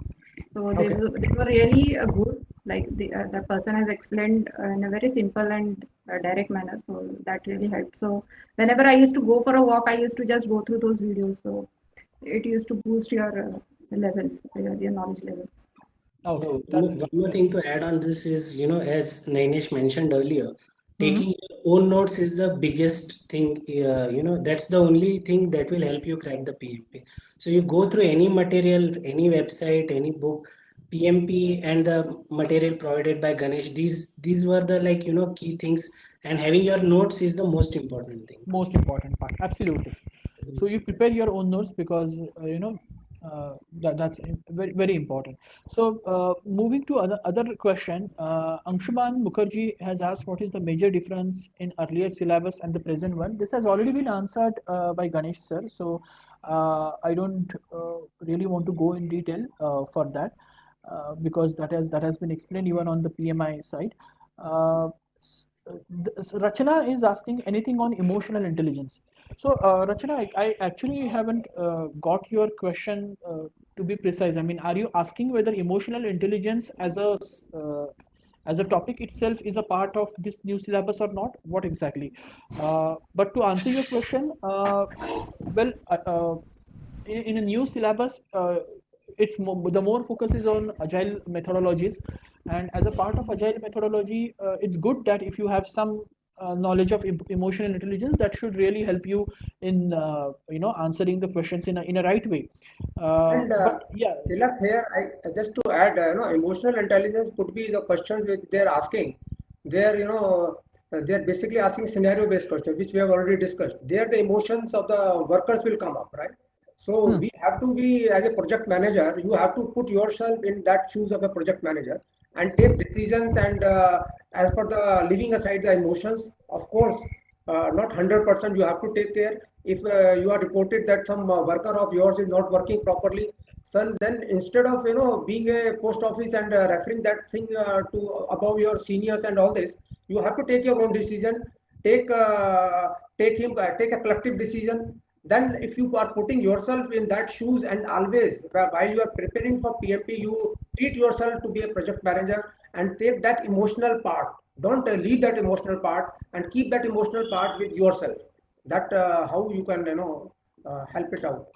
So Okay. they were really good. Like the person has explained in a very simple and direct manner. So that really helped. So whenever I used to go for a walk, I used to just go through those videos. So it used to boost your level, your knowledge level. Okay, that's one more thing to add on this is, as Nainesh mentioned earlier, mm-hmm. taking your own notes is the biggest thing. That's the only thing that will help you crack the PMP. So you go through any material, any website, any book, PMP and the material provided by Ganesh. These were the key things, and having your notes is the most important thing. Most important part. Absolutely. So you prepare your own notes because that's very very important. So moving to other question, Anshuman Mukherjee has asked what is the major difference in earlier syllabus and the present one. This has already been answered by Ganesh sir. So I don't really want to go in detail for that because that has been explained even on the PMI side. Uh, Rachana is asking anything on emotional intelligence. So, Rachana, I actually haven't got your question to be precise. I mean, are you asking whether emotional intelligence as a topic itself is a part of this new syllabus or not? What exactly? But to answer your question, well, in a new syllabus, the more focus is on agile methodologies, and as a part of agile methodology, it's good that if you have some knowledge of emotional intelligence, that should really help you in answering the questions in a right way. And But yeah, Tilak here, just to add, emotional intelligence could be the questions which they're asking. They're basically asking scenario-based questions, which we have already discussed. There, the emotions of the workers will come up, right? So hmm, we have to be, as a project manager, you have to put yourself in that shoes of a project manager and take decisions. And as per the leaving aside the emotions, of course, not 100% you have to take care. If you are reported that some worker of yours is not working properly, son, then instead of being a post office and referring that thing to above your seniors and all this, you have to take your own decision. Take a collective decision. Then if you are putting yourself in that shoes, and always while you are preparing for PMP, you treat yourself to be a project manager and take that emotional part. Don't leave that emotional part and keep that emotional part with yourself. That how you can help it out.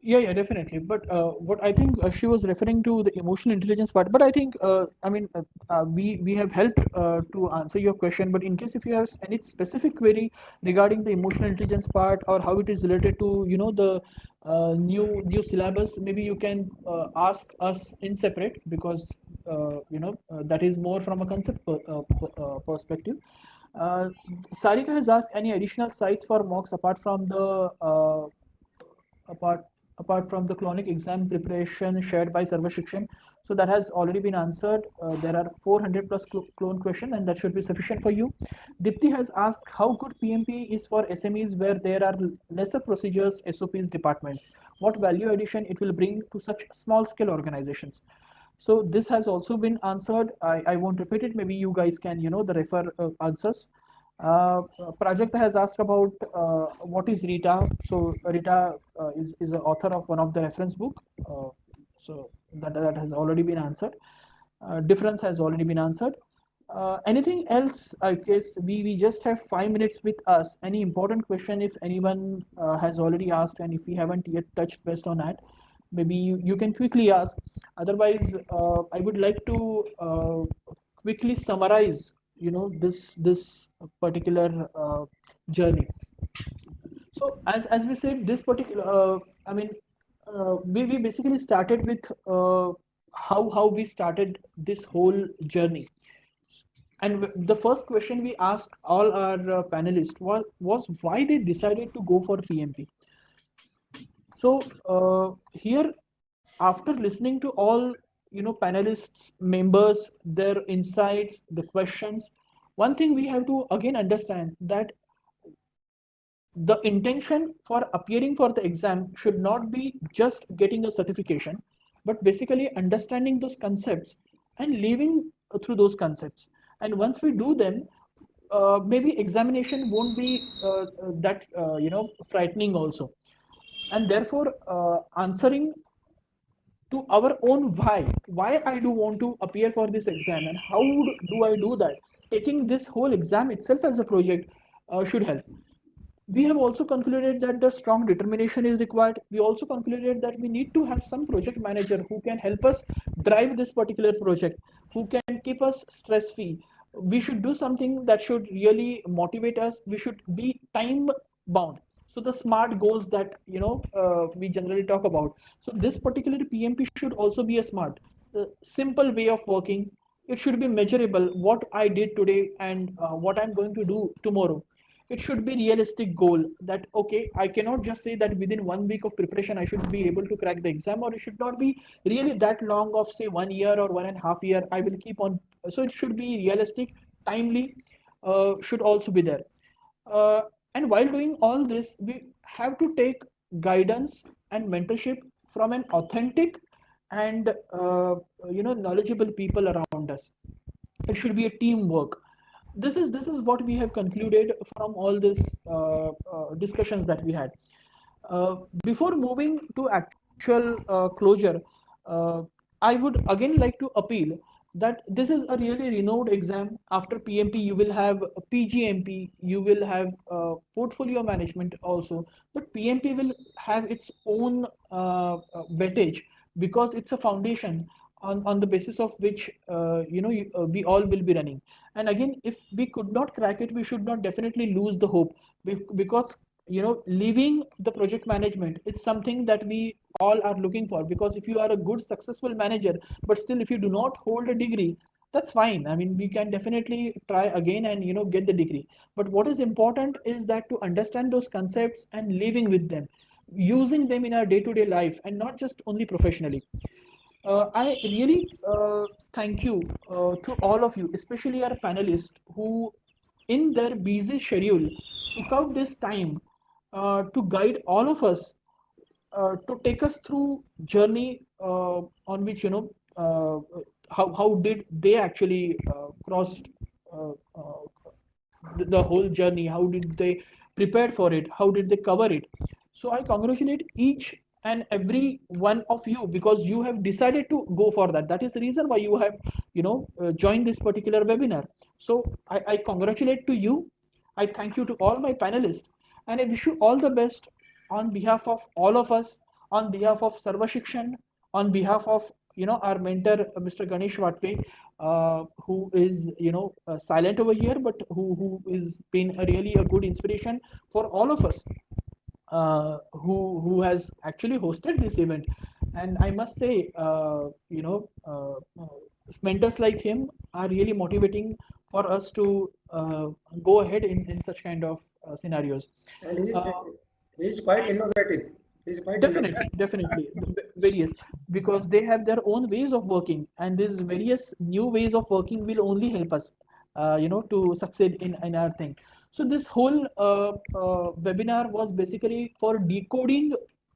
yeah, definitely. But what I think she was referring to the emotional intelligence part. But I think, I mean, we have helped to answer your question. But in case if you have any specific query regarding the emotional intelligence part or how it is related to, the new syllabus, maybe you can ask us in separate because that is more from a concept perspective. Uh, Sarika has asked any additional sites for mocks apart from the apart apart from the clonic exam preparation shared by Sarva Shikshan? So that has already been answered. There are 400 plus clone questions, and that should be sufficient for you. Dipti has asked how good PMP is for SMEs where there are lesser procedures, SOPs, departments. What value addition it will bring to such small scale organizations? So this has also been answered. I won't repeat it. Maybe you guys can, the refer answers. Prajakta has asked about what is Rita. So Rita is the author of one of the reference book. So that has already been answered. Difference has already been answered. Anything else? I guess we just have 5 minutes with us. Any important question if anyone has already asked, and if we haven't yet touched based on that, maybe you can quickly ask. Otherwise, I would like to quickly summarize, this particular journey. So as we said, this particular, I mean, we basically started with how we started this whole journey. And the first question we asked all our panelists was why they decided to go for PMP. So here, after listening to all panelists, members, their insights, the questions, one thing we have to again understand that the intention for appearing for the exam should not be just getting a certification, but basically understanding those concepts and living through those concepts. And once we do them, maybe examination won't be that frightening also. And therefore, answering to our own why I do want to appear for this exam and how do I do that. Taking this whole exam itself as a project should help. We have also concluded that the strong determination is required. We also concluded that we need to have some project manager who can help us drive this particular project, who can keep us stress free. We should do something that should really motivate us. We should be time bound. So the SMART goals that we generally talk about. So this particular PMP should also be a SMART, simple way of working. It should be measurable. What I did today and what I'm going to do tomorrow. It should be realistic goal that okay, I cannot just say that within 1 week of preparation I should be able to crack the exam, or it should not be really that long of say 1 year or 1.5 year. I will keep on. So it should be realistic, timely, should also be there. And while doing all this, we have to take guidance and mentorship from an authentic and knowledgeable people around us. It should be a teamwork. This is what we have concluded from all this discussions that we had. Before moving to actual closure, I would again like to appeal that this is a really renowned exam. After PMP, you will have a PGMP, you will have portfolio management also, but PMP will have its own weightage because it's a foundation on the basis of which we all will be running. And again, if we could not crack it, we should not definitely lose the hope, because leaving the project management is something that we all are looking for. Because if you are a good successful manager, but still if you do not hold a degree, that's fine. I mean, we can definitely try again and get the degree. But what is important is that to understand those concepts and living with them, using them in our day-to-day life, and not just only professionally. I really thank you to all of you, especially our panelists who, in their busy schedule, took out this time to guide all of us, to take us through journey on which how did they actually crossed uh, uh, the whole journey, how did they prepare for it, how did they cover it. So I congratulate each and every one of you, because you have decided to go for that. That is the reason why you have joined this particular webinar. So I congratulate to you. I thank you to all my panelists, and I wish you all the best on behalf of all of us, on behalf of Sarva Shikshan, on behalf of our mentor Mr. Ganesh Watve, who is silent over here, but who is been a really a good inspiration for all of us, who has actually hosted this event. And I must say, mentors like him are really motivating for us to go ahead in such kind of scenarios. And Uh, he's quite innovative. It's quite Definitely, interesting. definitely, various, because they have their own ways of working, and these various new ways of working will only help us, to succeed in our thing. So this whole webinar was basically for decoding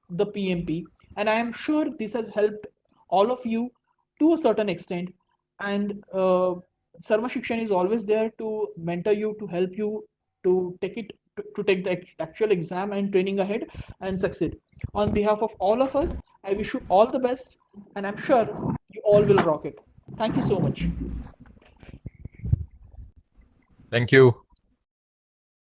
the PMP, and I am sure this has helped all of you to a certain extent. And Sarva Shikshan is always there to mentor you, to help you to take it to take the actual exam and training ahead and succeed. On behalf of all of us, I wish you all the best, and I'm sure you all will rock it. Thank you so much. Thank you.